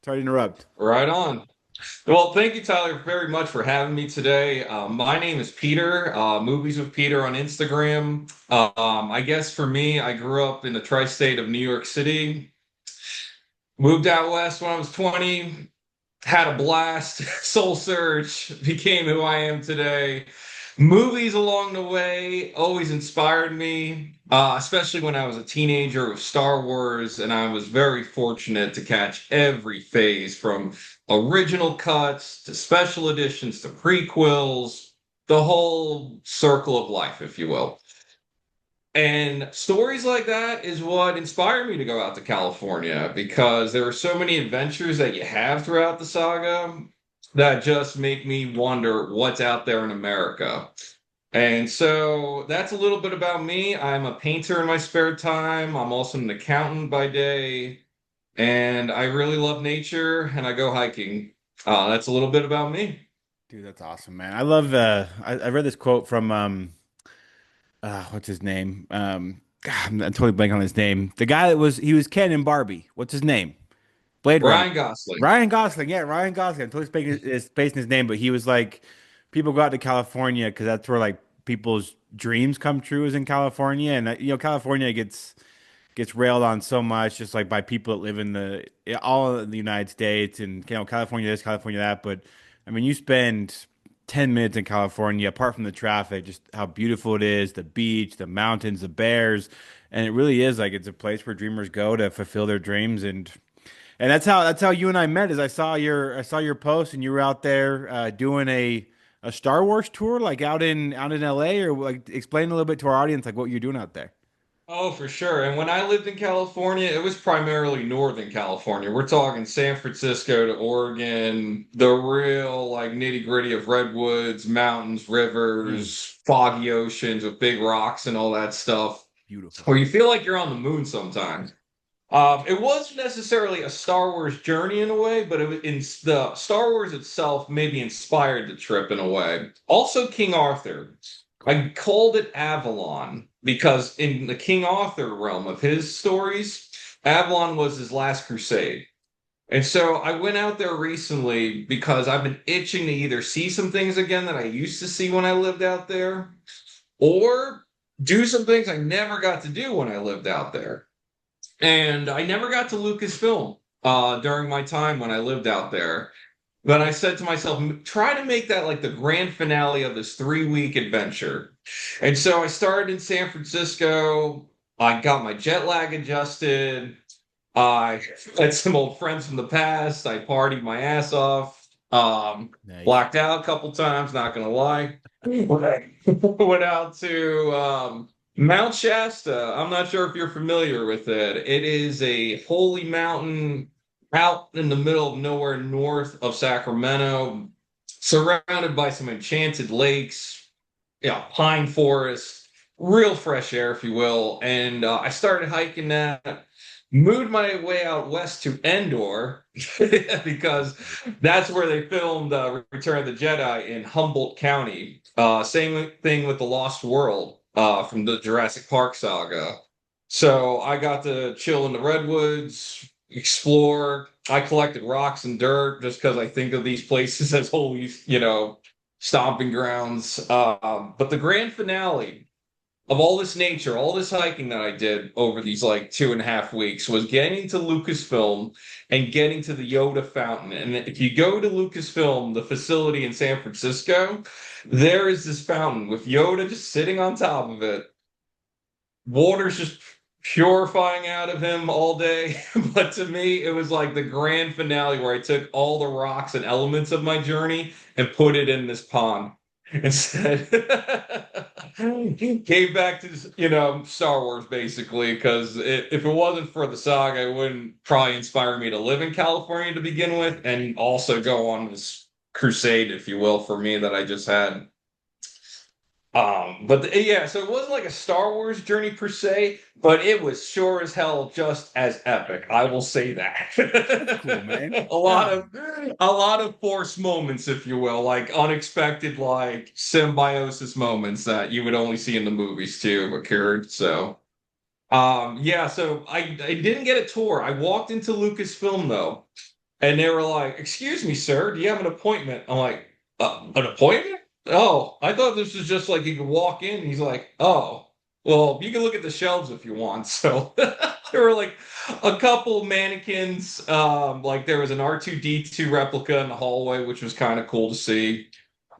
Sorry to interrupt. Right on. Well, thank you, Tyler, very much for having me today. My name is Peter, Movies with Peter on Instagram. I guess for me, I grew up in the tri-state of New York City, moved out west when I was 20, had a blast, soul search, became who I am today. Movies along the way always inspired me, especially when I was a teenager with Star Wars, and I was very fortunate to catch every phase from original cuts to special editions to prequels, the whole circle of life, if you will. And stories like that is what inspired me to go out to California because there are so many adventures that you have throughout the saga that just make me wonder what's out there in America. And so that's a little bit about me. I'm a painter in my spare time. I'm also an accountant by day, and I really love nature and I go hiking. That's a little bit about me. Dude, that's awesome, man. I love I read this quote from what's his name? God, I'm totally blanking on his name. The guy that was he was Ken in Barbie. What's his name? Blade Runner. Ryan Gosling. Ryan Gosling. Yeah, Ryan Gosling. I'm totally spacing his name, but he was like people go out to California because that's where like people's dreams come true is in California. And California gets railed on so much just like by people that live in the all of the United States and California this, California that. But I mean, you spend 10 minutes in California, apart from the traffic, just how beautiful it is, the beach, the mountains, the bears. And it really is like it's a place where dreamers go to fulfill their dreams. And that's how you and I met is I saw your post and you were out there doing a Star Wars tour like out in LA, or like explain a little bit to our audience like what you're doing out there. Oh, for sure. And when I lived in California, it was primarily Northern California. We're talking San Francisco to Oregon, the real like nitty-gritty of redwoods, mountains, Mm, rivers, foggy oceans with big rocks and all that stuff, beautiful. where you feel like you're on the moon sometimes. It wasn't necessarily a Star Wars journey in a way, but in the Star Wars itself maybe inspired the trip in a way. Also, King Arthur. I called it Avalon because in the King Arthur realm of his stories, Avalon was his last crusade. And so I went out there recently because I've been itching to either see some things again that I used to see when I lived out there or do some things I never got to do when I lived out there. And I never got to Lucasfilm during my time when I lived out there. But I said to myself, try to make that like the grand finale of this 3 week adventure. And so I started in San Francisco. I got my jet lag adjusted. I had some old friends from the past. I partied my ass off. Nice. Blacked out a couple times, not gonna lie. Went out to Mount Shasta. I'm not sure if you're familiar with it. It is a holy mountain out in the middle of nowhere north of Sacramento, surrounded by some enchanted lakes, pine forest, real fresh air, if you will. And I started hiking that, moved my way out west to Endor because that's where they filmed Return of the Jedi in Humboldt County. Same thing with the Lost World from the Jurassic Park saga. So I got to chill in the redwoods, explore. I collected rocks and dirt just because I think of these places as holy, stomping grounds. But the grand finale of all this nature, all this hiking that I did over these like 2.5 weeks was getting to Lucasfilm and getting to the Yoda fountain. And if you go to Lucasfilm, the facility in San Francisco, there is this fountain with Yoda just sitting on top of it. Water's just purifying out of him all day. But to me, it was like the grand finale where I took all the rocks and elements of my journey and put it in this pond and said, came back to, Star Wars basically, because if it wasn't for the saga, it wouldn't probably inspire me to live in California to begin with and also go on this crusade, if you will, for me that I just had. Yeah, so it wasn't like a Star Wars journey per se, but it was sure as hell just as epic. I will say that. That's cool, man. a lot Yeah. of a lot of force moments, if you will, like unexpected, like symbiosis moments that you would only see in the movies too occurred. So yeah, so I didn't get a tour. I walked into Lucasfilm though. And they were like, "Excuse me, sir, do you have an appointment?" I'm like, "An appointment? Oh, I thought this was just like you could walk in." He's like, "Oh, well, you can look at the shelves if you want." So there were like a couple mannequins. Like there was an R2D2 replica in the hallway, which was kind of cool to see.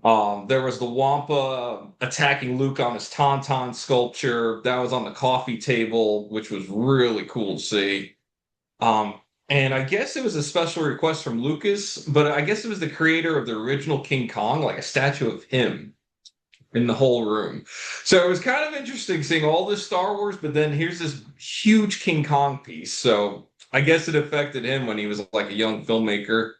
There was the Wampa attacking Luke on his Tauntaun sculpture that was on the coffee table, which was really cool to see. Um, and I guess it was a special request from Lucas, but I guess it was the creator of the original King Kong, like a statue of him in the whole room. So it was kind of interesting seeing all this Star Wars, but then here's this huge King Kong piece. So I guess it affected him when he was like a young filmmaker.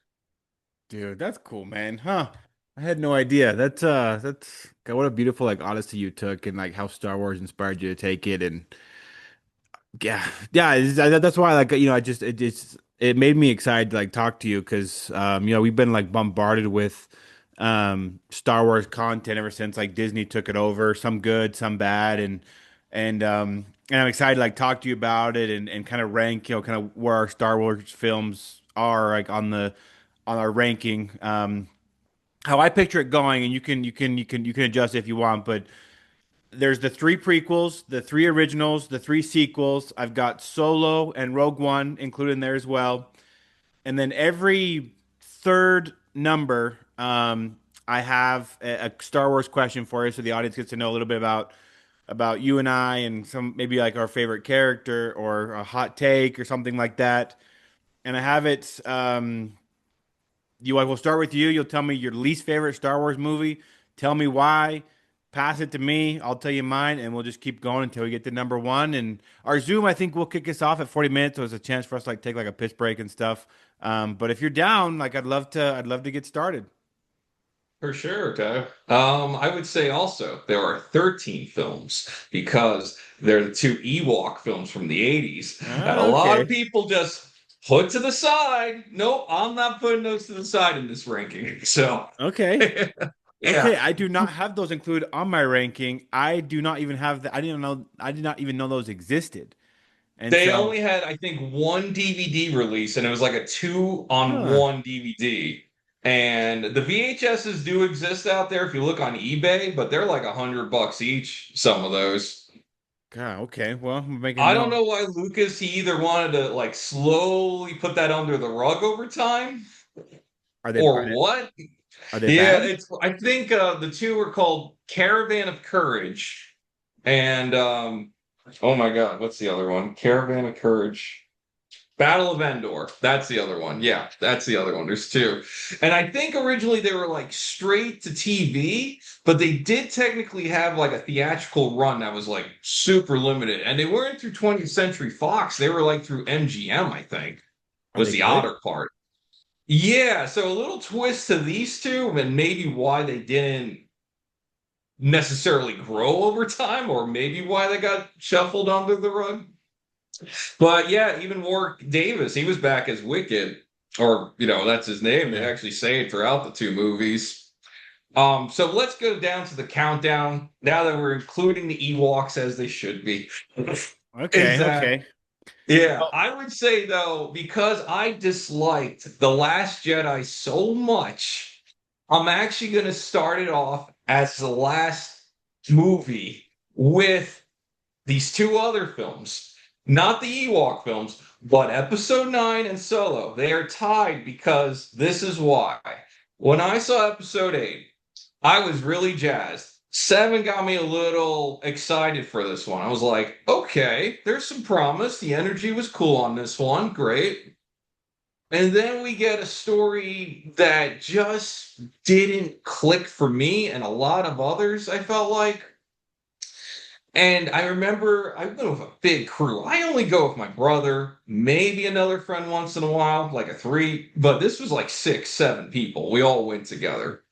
Dude, that's cool, man. Huh? I had no idea. That's God, what a beautiful like odyssey you took and like how Star Wars inspired you to take it and yeah, yeah. That's why like I just it made me excited to like talk to you because we've been like bombarded with Star Wars content ever since like Disney took it over, some good, some bad, and I'm excited to like talk to you about it and kind of rank kind of where our Star Wars films are like on our ranking. How I picture it going, and you can adjust if you want, but there's the three prequels, the three originals, the three sequels. I've got Solo and Rogue One included in there as well, and then every third number, I have a Star Wars question for you, so the audience gets to know a little bit about you and I, and some maybe like our favorite character or a hot take or something like that. And I have it. I will start with you. You'll tell me your least favorite Star Wars movie. Tell me why. Pass it to me. I'll tell you mine, and we'll just keep going until we get to number one. And our Zoom, I think, will kick us off at 40 minutes, so it's a chance for us to like take like a piss break and stuff. But if you're down, like I'd love to get started. For sure, Dave. I would say also there are 13 films because they're the two Ewok films from the 80s that a lot of Okay. people just put to the side. Nope, I'm not putting those to the side in this ranking. So, Okay. yeah, Okay. I do not have those included on my ranking. I do not even have the. I didn't know. I did not even know those existed. And they so, only had, I think, one DVD release, and it was like a two on huh. one DVD. And the VHSs do exist out there if you look on eBay, but they're like $100 each, some of those. God. Okay. Well, I'm making I don't note. know why Lucas he either wanted to like slowly put that under the rug over time Are they or are they, what. are they Yeah, bad? it's I think the two are called Caravan of Courage and oh my God, what's the other one? Caravan of Courage. Battle of Endor. That's the other one. Yeah, that's the other one. There's two. And I think originally they were like straight to TV, but they did technically have like a theatrical run that was like super limited. And they weren't through 20th Century Fox. They were like through MGM, I think, Are was they the good? odder part. Yeah, so a little twist to these two, and maybe why they didn't necessarily grow over time, or maybe why they got shuffled under the rug. But yeah, even Warwick Davis, he was back as Wicked, or that's his name. They Yeah. actually say it throughout the two movies. So let's go down to the countdown now that we're including the Ewoks as they should be. Is Okay. that Okay. yeah, Well, I would say though, because I disliked The Last Jedi so much, I'm actually going to start it off as the last movie with these two other films, not the Ewok films, but Episode 9 and Solo. They are tied because this is why. When I saw Episode 8, I was really jazzed. 7 got me a little excited for this one. I was like, okay, there's some promise. The energy was cool on this one. Great. And then we get a story that just didn't click for me and a lot of others, I felt like. And I remember I went with a big crew. I only go with my brother, maybe another friend once in a while, like a three, but this was like 6, 7 people. We all went together.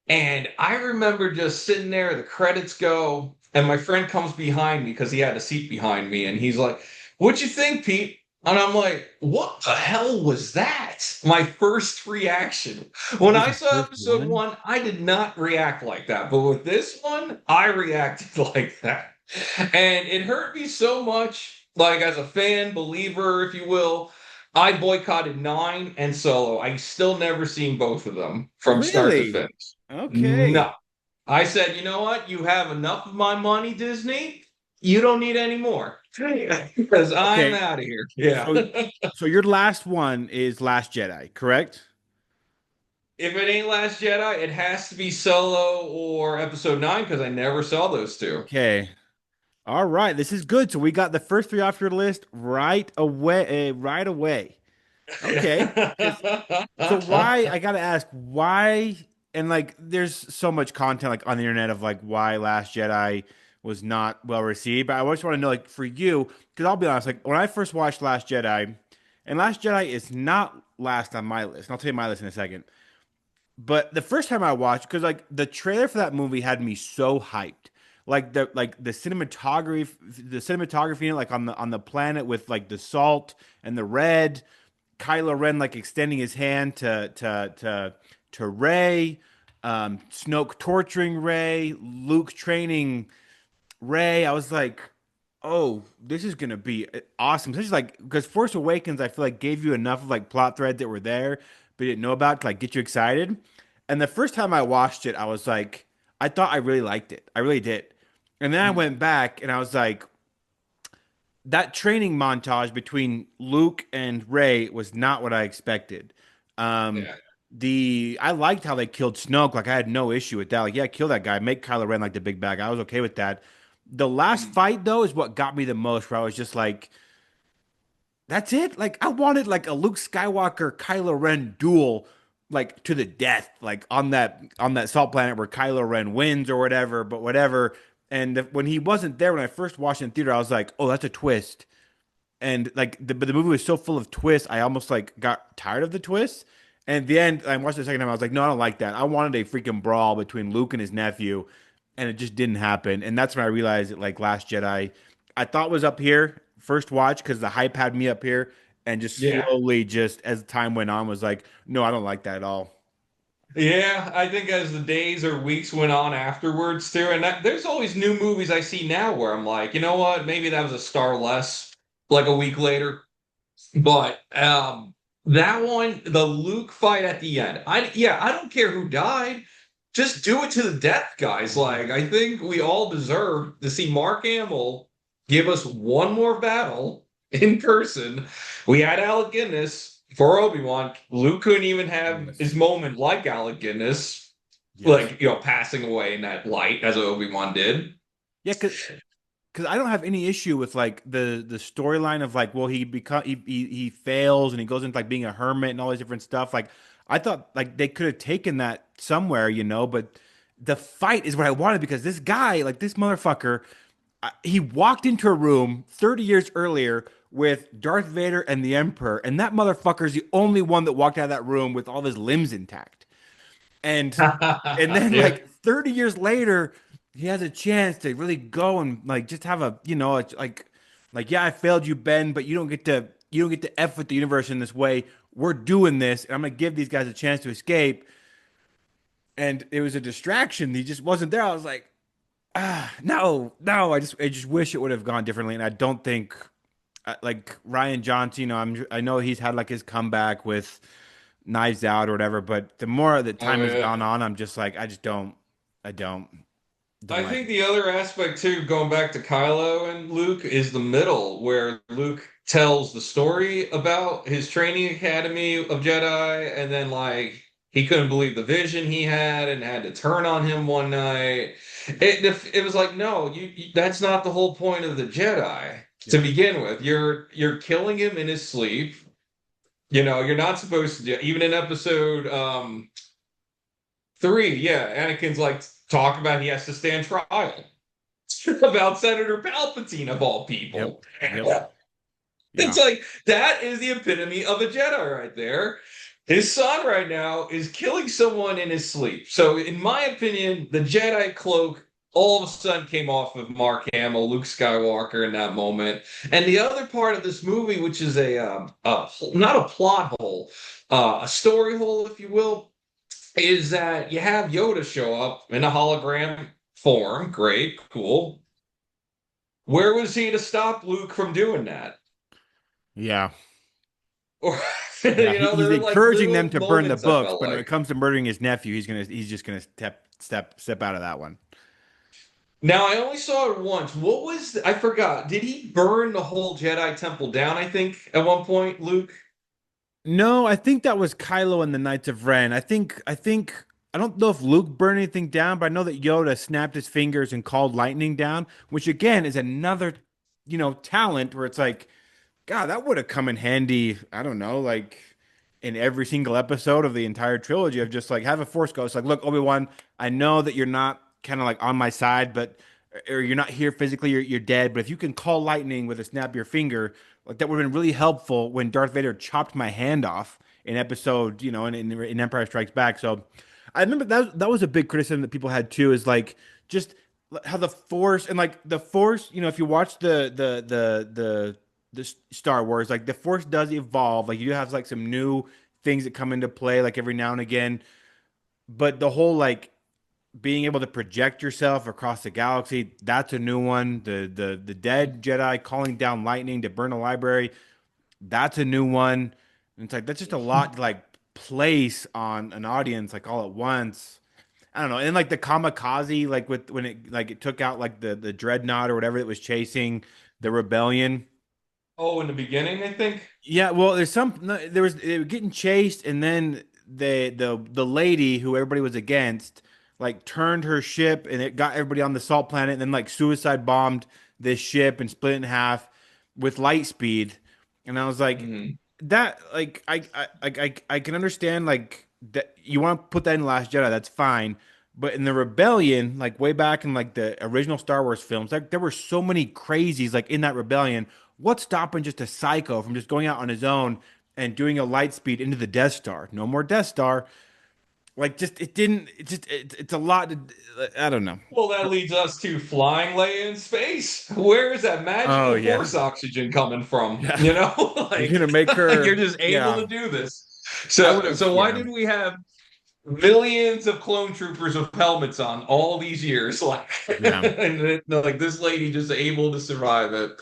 And I remember just sitting there, the credits go, and my friend comes behind me because he had a seat behind me, and he's like, "What'd you think, Pete?" And I'm like, "What the hell was that?" My first reaction. that When was I your saw first episode one. one, I did not react like that. But with this one, I reacted like that. And it hurt me so much, like as a fan, believer, if you will, I boycotted 9 and Solo. I still never seen both of them from start to Really? finish. Okay. No. I said, you know what? You have enough of my money, Disney. You don't need any more. Because I'm Okay. out of here. Yeah. So so your last one is Last Jedi, correct? If it ain't Last Jedi, it has to be Solo or Episode 9 because I never saw those two. Okay. All right. This is good. So we got the first three off your list right away. Right away. Okay. 'Cause- so why I gotta ask why and like there's so much content like on the internet of like why Last Jedi was not well received. But I just want to know like for you, because I'll be honest, like when I first watched Last Jedi, and Last Jedi is not last on my list. And I'll tell you my list in a second. But the first time I watched, because like the trailer for that movie had me so hyped. Like the cinematography in it, like on the planet with like the salt and the red, Kylo Ren like extending his hand to Rey, Snoke torturing Rey, Luke training Rey. I was like, oh, this is gonna be awesome. This is like because Force Awakens, I feel like gave you enough of like plot threads that were there, but you didn't know about to like get you excited. And the first time I watched it, I was like, I thought I really liked it. I really did. And then I went back and I was like, that training montage between Luke and Rey was not what I expected. Um, Yeah. I liked how they killed Snoke. Like I had no issue with that. Like yeah, kill that guy, make Kylo Ren like the big bad guy. I was okay with that. The last fight though is what got me the most. Where I was just like, that's it. Like I wanted like a Luke Skywalker Kylo Ren duel, like to the death, like on that salt planet where Kylo Ren wins or whatever. But whatever. And when he wasn't there when I first watched it in theater, I was like, oh, that's a twist and like but the movie was so full of twists, I almost like got tired of the twists. And at the end, I watched it the second time. I was like, no, I don't like that. I wanted a freaking brawl between Luke and his nephew, and it just didn't happen. And that's when I realized that like Last Jedi, I thought was up here first watch because the hype had me up here, and just Yeah. slowly, just as time went on, was like, no, I don't like that at all. Yeah, I think as the days or weeks went on afterwards too, and there's always new movies I see now where I'm like, you know what, maybe that was a star less, like a week later. But that one, the Luke fight at the end, I don't care who died, just do it to the death, guys. Like I think we all deserve to see Mark Hamill give us one more battle in person. We had Alec Guinness for Obi-Wan. Luke couldn't even have his Yes. moment like Alec Guinness, Yes. like passing away in that light as Obi-Wan did. Yeah, because I don't have any issue with like the storyline of like, well, he fails and he goes into like being a hermit and all this different stuff. Like, I thought like they could have taken that somewhere, but the fight is what I wanted because this guy, like this motherfucker, he walked into a room 30 years earlier with Darth Vader and the Emperor, and that motherfucker is the only one that walked out of that room with all of his limbs intact. And then Yeah. like 30 years later, he has a chance to really go and like just have a, it's like yeah, I failed you, Ben, but you don't get to F with the universe in this way. We're doing this, and I'm gonna give these guys a chance to escape. And it was a distraction. He just wasn't there. I was like, no, no. I just wish it would have gone differently. And I don't think like Ryan Johnson, I know he's had like his comeback with Knives Out or whatever, but the more that Oh time has yeah. gone on, I'm just like, I don't I like think it. the other aspect too, going back to Kylo and Luke, is the middle where Luke tells the story about his training academy of Jedi, and then like he couldn't believe the vision he had and had to turn on him one night. It was like, no, that's not the whole point of the Jedi to Yep. begin with. You're killing him in his sleep. You know, you're not supposed to do, even in episode 3, yeah, Anakin's like talk about he has to stand trial about Senator Palpatine of all Yep. people. Yep. It's Yeah. like that is the epitome of a Jedi right there. His son right now is killing someone in his sleep. So, in my opinion, the Jedi cloak all of a sudden came off of Mark Hamill, Luke Skywalker in that moment. And the other part of this movie, which is not a plot hole, a story hole, if you will, is that you have Yoda show up in a hologram form. Great, cool. Where was he to stop Luke from doing that? Yeah. Or Yeah, he's there are like encouraging them little to burn the moments I books, felt but when like. it comes to murdering his nephew, he's just gonna step out of that one. Now I only saw it once. I forgot. Did he burn the whole Jedi Temple down, I think, at one point, Luke? No, I think that was Kylo and the Knights of Ren. I think I don't know if Luke burned anything down, but I know that Yoda snapped his fingers and called lightning down, which again is another, talent where it's like, God, that would have come in handy. I don't know, like in every single episode of the entire trilogy of just like have a Force ghost. Like, look, Obi-Wan, I know that you're not kind of like on my side, but or you're not here physically, you're dead. But if you can call lightning with a snap of your finger, like that would have been really helpful when Darth Vader chopped my hand off in episode, in Empire Strikes Back. So I remember that was a big criticism that people had too, is like just how the Force and like the Force, if you watch the Star Wars, like the Force does evolve. Like you have like some new things that come into play, like every now and again. But the whole like being able to project yourself across the galaxy, that's a new one. The dead Jedi calling down lightning to burn a library, that's a new one. And it's like that's just a lot to like place on an audience like all at once. I don't know. And like the kamikaze, like with when it took out like the dreadnought or whatever that was chasing the rebellion. Oh, in the beginning, I think. Yeah, well, there's some no, there was they were getting chased, and then the lady who everybody was against like turned her ship, and it got everybody on the salt planet, and then like suicide bombed this ship and split it in half with light speed. And I was like, Mhm. that like I can understand like that you want to put that in Last Jedi, that's fine. But in the rebellion, like way back in like the original Star Wars films, like there were so many crazies like in that rebellion. What's stopping just a psycho from just going out on his own and doing a light speed into the Death Star? No more Death Star. Like just it didn't. It just it's a lot. I don't know. Well, that leads us to flying Leia in space. Where is that Oh magical yeah, force oxygen coming from? yeah. You know, You're like gonna make you're her. just able Yeah, to do this. I would So, have. so why Yeah, did we have millions of clone troopers with helmets on all these years? Like, yeah, like this lady just able to survive it.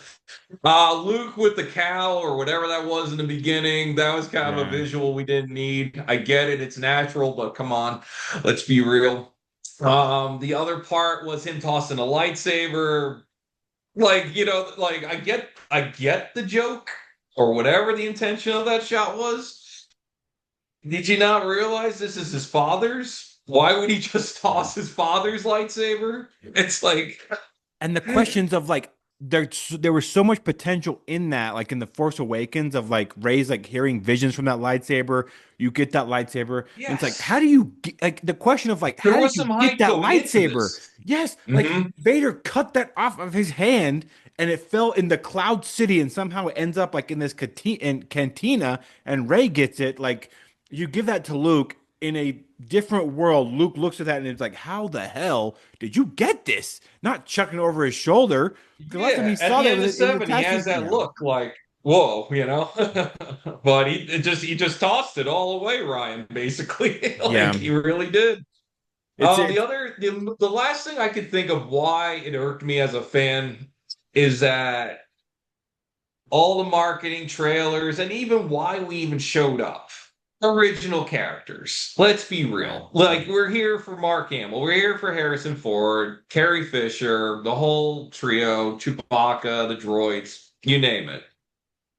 Luke with the cow or whatever that was in the beginning, that was kind of a yeah. visual we didn't need. I get it, it's natural, but come on, let's be real. The other part was him tossing a lightsaber. Like, like I get the joke or whatever the intention of that shot was. Did you not realize this is his father's? Why would he just Yeah. toss his father's lightsaber? It's like, And the questions of like there was so much potential in that, like in the Force Awakens, of like Rey's like hearing visions from that lightsaber. You get that lightsaber, and it's like, how yes, do you get, like the question of like, there how did was you some get hype that going into lightsaber? this. Yes, like Hmm. Vader cut that off of his hand, and it fell in the Cloud City, and somehow it ends up like in this cantina, and Rey gets it. Like you give that to Luke in a different world. Luke looks at that and it's like, how the hell did you get this? Not chucking it over his shoulder. The last time he Yeah, at saw the that end of it was seven, he attached to, has that look like, whoa, but he just tossed it all away, Ryan, basically. Like yeah. he really did. It's The it's other the last thing I could think of why it irked me as a fan is that all the marketing trailers and even why we even showed up. Original characters. Let's be yeah. real. Like we're here for Mark Hamill, we're here for Harrison Ford, Carrie Fisher, the whole trio, Chewbacca, the droids, you name it.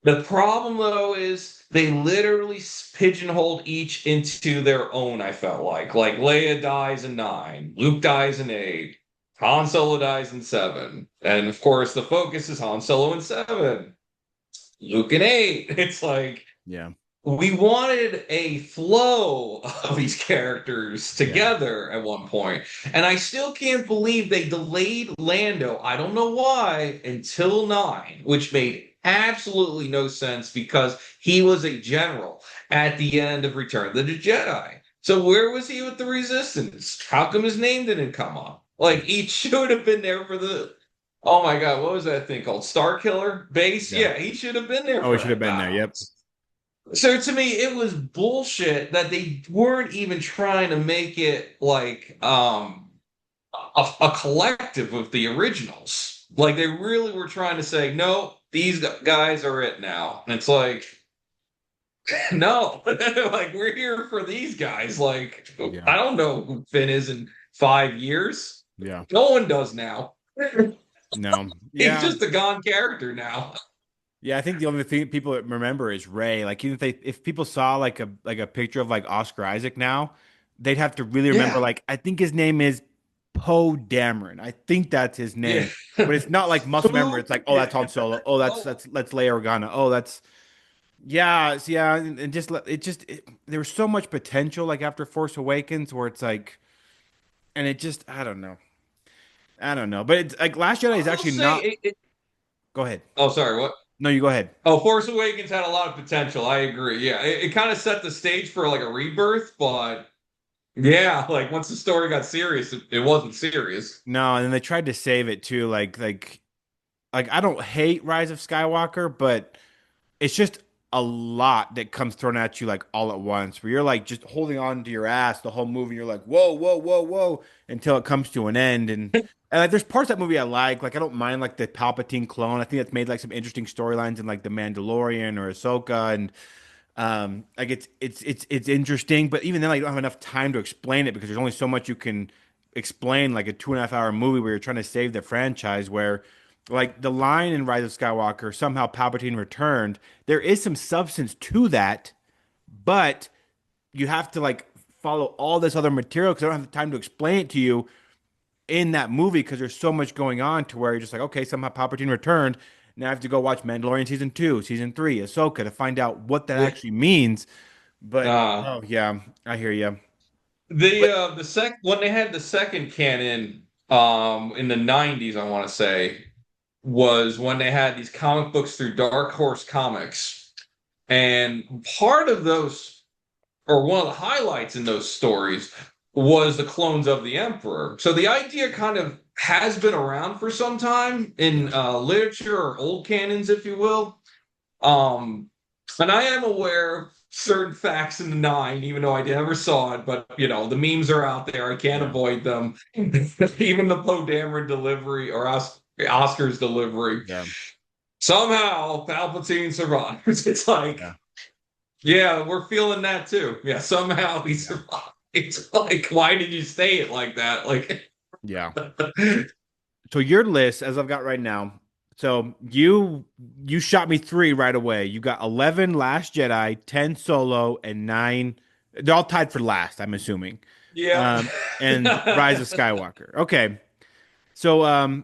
The problem though is they literally pigeonholed each into their own, I felt like Leia dies in 9, Luke dies in 8, Han Solo dies in 7. And of course the focus is Han Solo in 7. Luke in 8. It's like Yeah. we wanted a flow of these characters Yeah. together at one point. And I still can't believe they delayed Lando, I don't know why, until 9, which made absolutely no sense because he was a general at the end of Return of the Jedi. So where was he with the Resistance? How come his name didn't come up? Like he should have been there for the oh my God, what was that thing called? Star Killer base? Yeah. Yeah, he should have been there Oh, he for should have that been there. battle. Yep. So to me, it was bullshit that they weren't even trying to make it like a collective of the originals. Like they really were trying to say, no, these guys are it now. And it's like, No, like we're here for these guys. Like Yeah. I don't know who Finn is in 5 years. Yeah. No one does now. No. He's Yeah. just a gone character now. Yeah, I think the only thing people remember is Ray. Like even if people saw like a picture of like Oscar Isaac now, they'd have to really remember Yeah, like I think his name is Poe Dameron. I think that's his yeah. name. But it's not like muscle memory. Who? It's like, oh, Yeah. that's Han Solo. Oh, Oh, that's Leia Organa. Oh, that's yeah, yeah, and there was so much potential like after Force Awakens where it's like and it just I don't know. I don't know. But it's like Last Jedi I is will actually say not it. go ahead. Oh, sorry. What? No, you go ahead. Oh, Force Awakens had a lot of potential. I agree. Yeah, it kind of set the stage for like a rebirth, but yeah, like once the story got serious, it wasn't serious. No, and then they tried to save it too. Like I don't hate Rise of Skywalker, but it's just a lot that comes thrown at you like all at once, where you're like just holding on to your ass the whole movie. You're like, whoa, whoa, whoa, whoa, until it comes to an end. And like, there's parts of that movie I like. Like I don't mind like the Palpatine clone. I think that's made like some interesting storylines in like the Mandalorian or Ahsoka, and like it's interesting. But even then, like, you don't have enough time to explain it because there's only so much you can explain like a 2.5 hour movie where you're trying to save the franchise. Where like the line in Rise of Skywalker, somehow Palpatine returned. There is some substance to that, but you have to like follow all this other material because I don't have the time to explain it to you in that movie because there's so much going on to where you're just like, okay, somehow Palpatine returned. Now I have to go watch Mandalorian season 2, season 3, Ahsoka to find out what that Yeah. actually means. But Uh, oh yeah, I hear you. But the sec when they had the second canon in the 90s, I want to say, was when they had these comic books through Dark Horse Comics. And part of those, or one of the highlights in those stories, was the clones of the Emperor. So the idea kind of has been around for some time in literature or old canons, if you will. Um, and I am aware of certain facts in the nine, even though I never saw it. But you know, the memes are out there. I can't yeah, avoid them. Even the Poe Dameron delivery or Oscar's delivery. yeah, Somehow Palpatine survives. It's like, yeah, yeah, we're feeling that too. Yeah, somehow he yeah, survived. It's like, why did you say it like that? Like, yeah. So your list, as I've got right now, so you shot me three right away. You got 11 Last Jedi, 10 Solo, and nine. They're all tied for last, I'm assuming. yeah. And Rise of Skywalker. Okay. So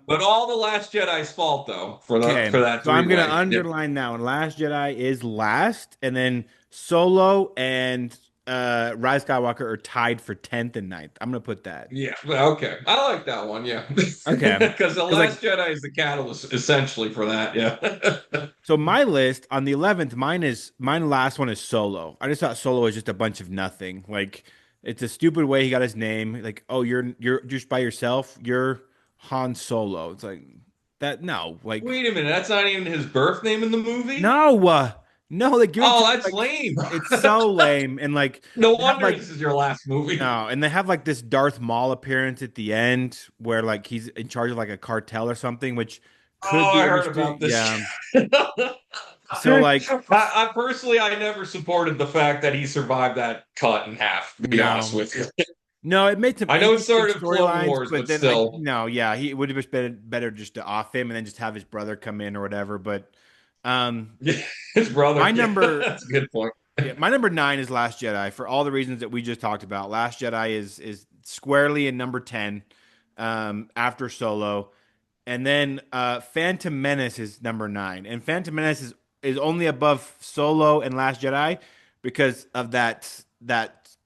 But all the Last Jedi's fault though for okay. that So I'm three gonna way. underline that one. Last Jedi is last, and then Solo and Rise of Skywalker are tied for 10th and ninth. I'm gonna put that. Yeah, well, okay. I like that one, yeah. Okay. Because The Because like Last Jedi is the catalyst essentially for that, yeah. so my list on the 11th, mine last one is Solo. I just thought Solo was just a bunch of nothing. Like it's a stupid way he got his name. Like, oh, you're just by yourself. You're Han Solo. It's like that no, like Wait a minute, that's not even his birth name in the movie? no, no, they give it to Oh, him that's like lame. it's so lame and like No they have wonder like this is your last movie. no, and they have like this Darth Maul appearance at the end where like he's in charge of like a cartel or something, which could Oh, be I heard understood. about this. Yeah. So like I personally, I never supported the fact that he survived that cut in half, to be honest no. with you. No, it made some I know it's interesting sort of Clone storylines, Wars, but but then like still. no, yeah, he would have just been better just to off him and then just have his brother come in or whatever. But um Yeah, his brother. my Yeah, number that's a good point. yeah, my number nine is Last Jedi for all the reasons that we just talked about. Last Jedi is squarely in number 10 after Solo. And then Phantom Menace is number nine. And Phantom Menace is only above Solo and Last Jedi because of that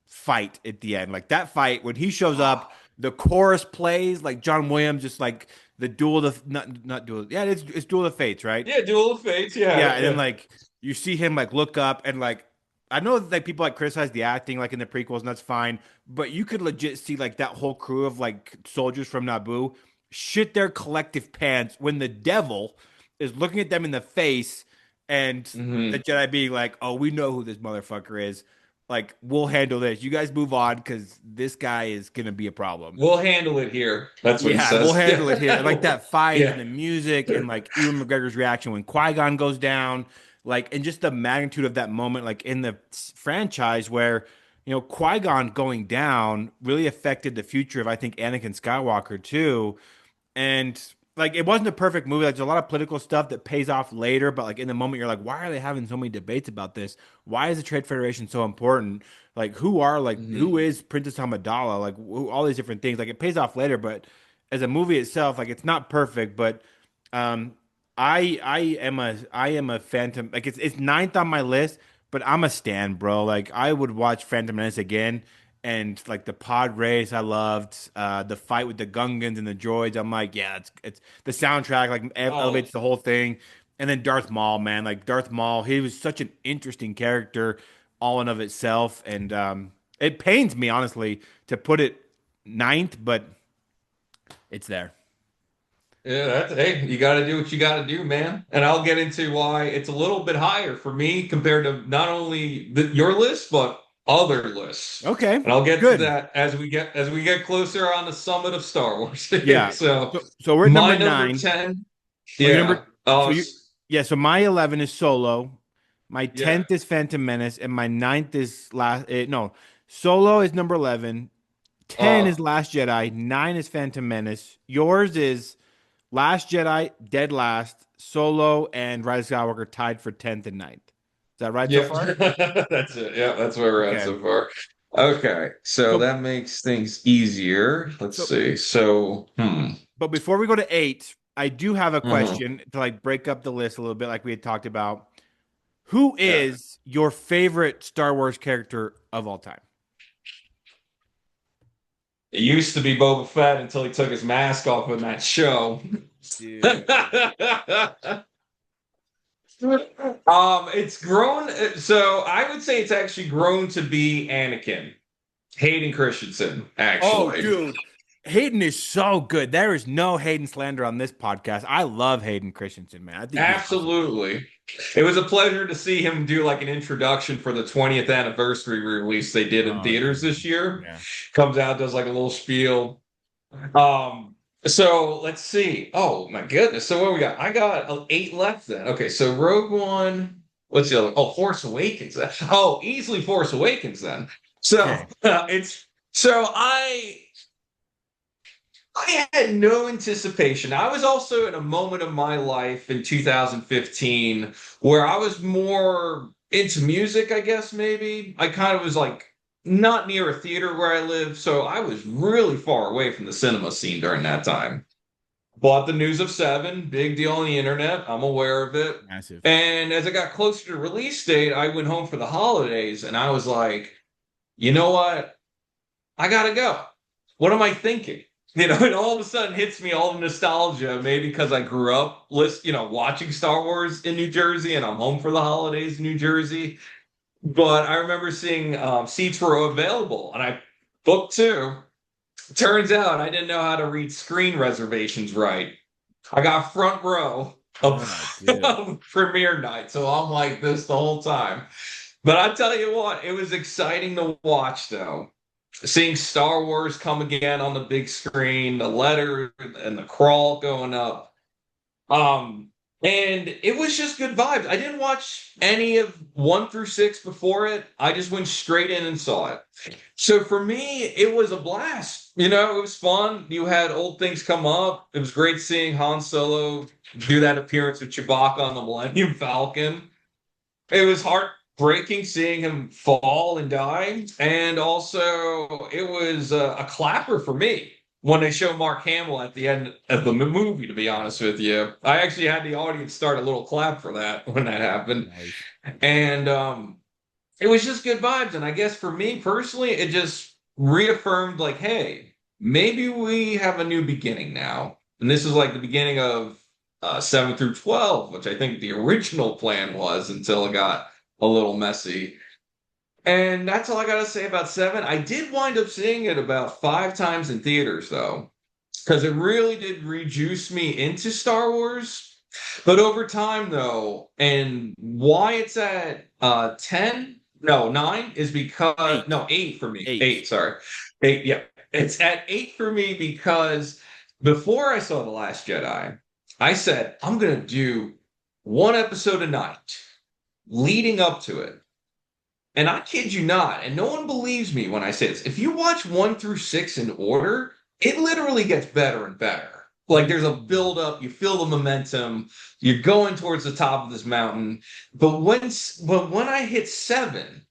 fight at the end. Like that fight when he shows up, the chorus plays like John Williams, just like the duel of not duel. Yeah, it's Duel of Fates, right? Yeah, Duel of Fates. Yeah, Yeah, and then yeah. like you see him like look up and like I know that like people like criticize the acting like in the prequels and that's fine, but you could legit see like that whole crew of like soldiers from Naboo shit their collective pants when the devil is looking at them in the face and the Hmm. Jedi being like, "Oh, we know who this motherfucker is. Like, we'll handle this. You guys move on because this guy is gonna be a problem." We'll handle it here. That's what he Yeah, we'll says. handle it here. And like that fight Yeah. and the music and like Ewan McGregor's reaction when Qui-Gon goes down. like, and just the magnitude of that moment, like in the franchise where, Qui-Gon going down really affected the future of, I think, Anakin Skywalker too. And like it wasn't a perfect movie. Like there's a lot of political stuff that pays off later, but like in the moment you're like, why are they having so many debates about this? Why is the Trade Federation so important? Like who Mhm. is Princess Amidala? Like all these different things. Like it pays off later, but as a movie itself, like it's not perfect. But um, I am a Phantom. Like it's ninth on my list, but I'm a stan, bro. Like I would watch Phantom Menace again. And like the pod race, I loved the fight with the Gungans and the droids. I'm like, yeah, it's the soundtrack like Oh, elevates the whole thing. And then Darth Maul, man, like Darth Maul, he was such an interesting character, all in of itself. And it pains me honestly to put it ninth, but it's there. yeah, hey, you got to do what you got to do, man. And I'll get into why it's a little bit higher for me compared to not only your list but other lists. Okay, And I'll get to good. that as we get closer on the summit of Star Wars. Yeah. So So we're at number my number nine. 10, Oh, your yeah. number. So you. Yeah. So my 11 is Solo. My Yeah. 10th is Phantom Menace, and my ninth is last. No, Solo is number 11. 10 Uh is Last Jedi. 9 is Phantom Menace. Yours is Last Jedi, Dead Last, Solo, and Rise of Skywalker tied for 10th and ninth. Is that right so yeah. far? That's it. Yeah, that's where we're at Okay. so far. Okay. So So, that makes things easier. Let's so, see. So, but before we go to eight, I do have a mhm. question to like break up the list a little bit, like we had talked about. Who Yeah. is your favorite Star Wars character of all time? It used to be Boba Fett until he took his mask off in that show. Dude. It's grown. So I would say it's actually grown to be Anakin, Hayden Christensen, Oh, actually. dude. Hayden is so good. There is no Hayden slander on this podcast. I love Hayden Christensen, man. I think he's awesome. Absolutely. It was a pleasure to see him do like an introduction for the 20th anniversary release they did in Oh, theaters dude. this year. Yeah. Comes out, does like a little spiel. So let's see. Oh my goodness. So what we got? I got eight left then. Okay, so Rogue One. What's the other? Oh, Force Awakens. Oh, easily Force Awakens then. So Okay. it's so I had no anticipation. I was also in a moment of my life in 2015 where I was more into music, I guess, maybe. I kind of was like not near a theater where I live, so I was really far away from the cinema scene during that time. Bought the news of Seven, big deal on the internet. I'm aware of it. Massive. And as I got closer to release date, I went home for the holidays and I was like, you know what? I gotta go. What am I thinking? And all of a sudden hits me all the nostalgia, maybe because I grew up watching Star Wars in New Jersey and I'm home for the holidays in New Jersey. But I remember seeing seats were available and I booked two. Turns out I didn't know how to read screen reservations right. I got front row Oh, dude. of premiere night. So I'm like this the whole time. But I tell you what, it was exciting to watch though. Seeing Star Wars come again on the big screen, the letter and the crawl going up. Um, and it was just good vibes. I didn't watch any of 1 through 6 before it. I just went straight in and saw it. So for me, it was a blast. It was fun. You had old things come up. It was great seeing Han Solo do that appearance with Chewbacca on the Millennium Falcon. It was heartbreaking seeing him fall and die, and also it was a clapper for me when they show Mark Hamill at the end of the movie. To be honest with you, I actually had the audience start a little clap for that when that happened, Nice. and it was just good vibes. And I guess for me personally, it just reaffirmed like, hey, maybe we have a new beginning now, and this is like the beginning of 7 through 12, which I think the original plan was until it got a little messy. And that's all I got to say about seven. I did wind up seeing it about 5 times in theaters, though, because it really did rejuice me into Star Wars. But over time, though, and why it's at 10, no, 9 is because, Eight. no, 8 for me. Eight. 8, sorry. 8, yeah. It's at 8 for me because before I saw The Last Jedi, I said, I'm going to do one episode a night. leading up to it. And I kid you not, and no one believes me when I say this. If you watch 1 through 6 in order, it literally gets better and better. Like there's a build up, you feel the momentum, you're going towards the top of this mountain. But when I hit 7,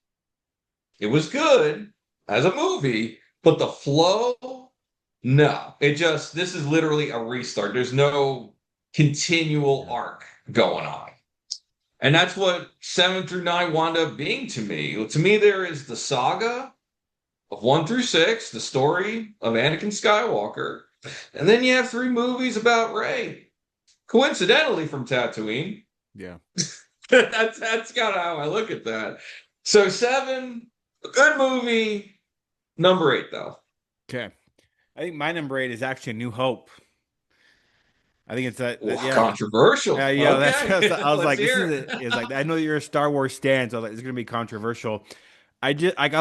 it was good as a movie, but the flow, no. This is literally a restart. There's no continual Yeah. arc going on. And that's what 7 through 9 wound up being to me. To me, there is the saga of 1 through 6, the story of Anakin Skywalker. And then you have 3 movies about Rey, coincidentally from Tatooine. Yeah. That's kind of how I look at that. So 7, a good movie. Number 8, though. Okay. I think my number 8 is actually New Hope. I think it's that Ooh, yeah. controversial. Yeah, Okay, I was let's like, this is hear it. it. Is like I know you're a Star Wars stan, so I was like, it's gonna be controversial. I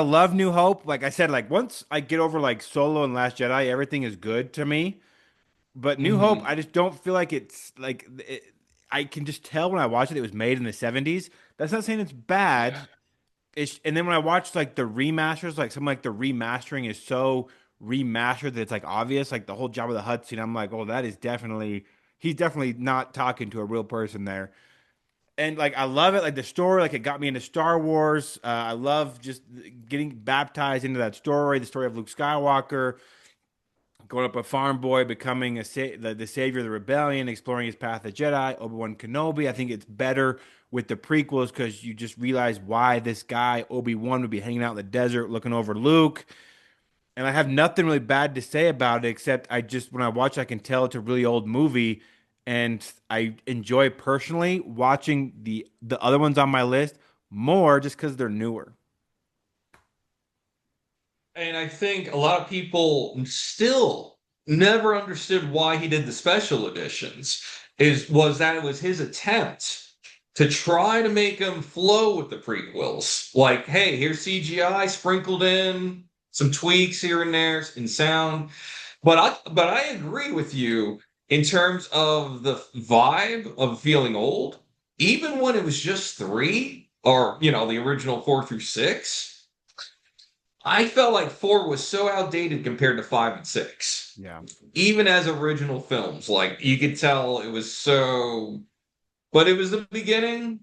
love New Hope. Like I said, like once I get over like Solo and Last Jedi, everything is good to me. But New Hope, Mhm. I just don't feel like it's like I can just tell when I watch it, it was made in the 70s. That's not saying it's Yeah. bad. And then when I watch like the remasters, like something like the remastering is so remastered that it's like obvious, like the whole Jabba the Hutt scene. I'm like, oh, that is definitely he's definitely not talking to a real person there. And like I love it, like the story, like it got me into Star Wars. I love just getting baptized into that story, the story of Luke Skywalker growing up a farm boy, becoming the savior of the rebellion, exploring his path of Jedi, Obi-Wan Kenobi. I think it's better with the prequels because you just realize why this guy, Obi-Wan, would be hanging out in the desert looking over Luke. And I have nothing really bad to say about it, except when I watch, I can tell it's a really old movie. And I enjoy personally watching the other ones on my list more just because they're newer. And I think a lot of people still never understood why he did the special editions. Was that it was his attempt to try to make them flow with the prequels. Like, hey, here's CGI sprinkled in, some tweaks here and there in sound. But I agree with you in terms of the vibe of feeling old. Even when it was just 3, or the original 4 through 6, I felt like 4 was so outdated compared to 5 and 6. Yeah. Even as original films, like you could tell it was so, but it was the beginning.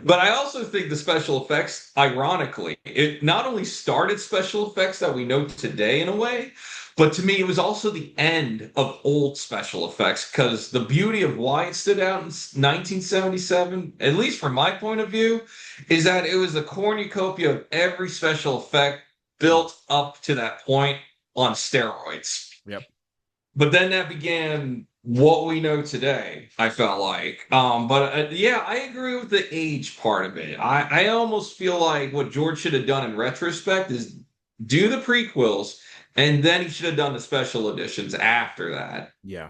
But I also think the special effects, ironically, it not only started special effects that we know today in a way, but to me, it was also the end of old special effects because the beauty of why it stood out in 1977, at least from my point of view, is that it was the cornucopia of every special effect built up to that point on steroids. Yep. But then that began what we know today, I felt like. But yeah, I agree with the age part of it. I almost feel like what George should have done in retrospect is do the prequels, and then he should have done the special editions after that. Yeah.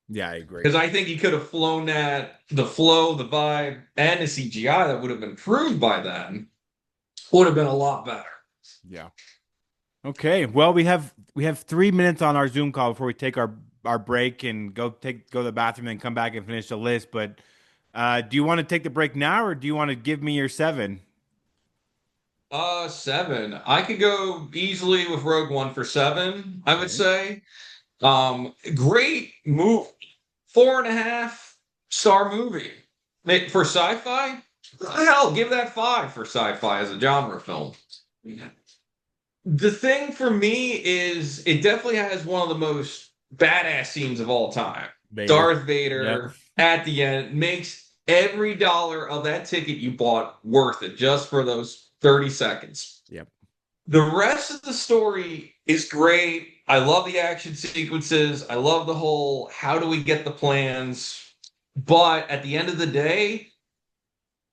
Yeah, I agree. Because I think he could have flown the flow, the vibe, and the CGI that would have improved by then would have been a lot better. Yeah. Okay. Well, we have 3 minutes on our Zoom call before we take our break and go to the bathroom and come back and finish the list. But do you want to take the break now or do you want to give me your 7? 7. I could go easily with Rogue One for 7, I would Okay. say. Great move. 4.5-star movie. For sci-fi? Hell, give that 5 for sci-fi as a genre film. The thing for me is it definitely has one of the most badass scenes of all time. Vader. Darth Yep. Vader at the end makes every dollar of that ticket you bought worth it just for those 30 seconds. Yep. The rest of the story is great. I love the action sequences. I love the whole how do we get the plans? But at the end of the day,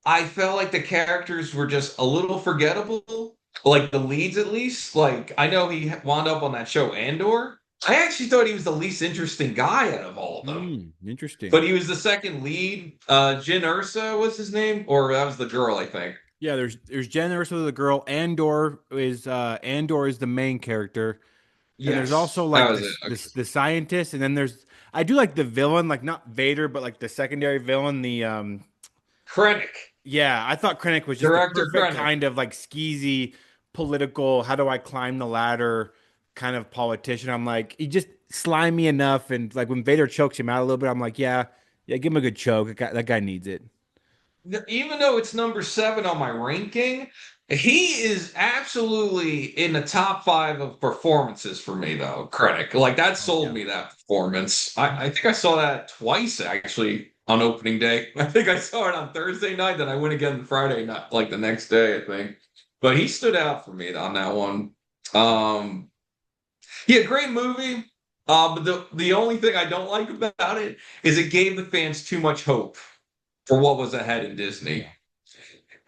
I felt like the characters were just a little forgettable. Like the leads, at least. Like I know he wound up on that show Andor. I actually thought he was the least interesting guy out of all of them. Interesting. But he was the second lead. Jin Ursa was his name, or that was the girl, I think. Yeah, there's Jen Erso, the girl. Andor is the main character. And there's also Yes, that like was it. Okay. the scientist, and then I do like the villain, like not Vader, but like the secondary villain, the Krennic. Yeah, I thought Krennic was just the Director perfect Krennic. kind of like skeezy, political, how do I climb the ladder kind of politician. I'm like, he just slimy enough. And like when Vader chokes him out a little bit, I'm like, yeah, yeah, give him a good choke. That guy needs it. Even though it's number 7 on my ranking, he is absolutely in the top 5 of performances for me, though. Krennic, like that Oh, sold yeah. me that performance. I think I saw that twice actually on opening day. I think I saw it on Thursday night, then I went again Friday night, like the next day, I think. But he stood out for me on that one. Um, yeah, great movie. But the only thing I don't like about it is it gave the fans too much hope for what was ahead in Disney. Yeah.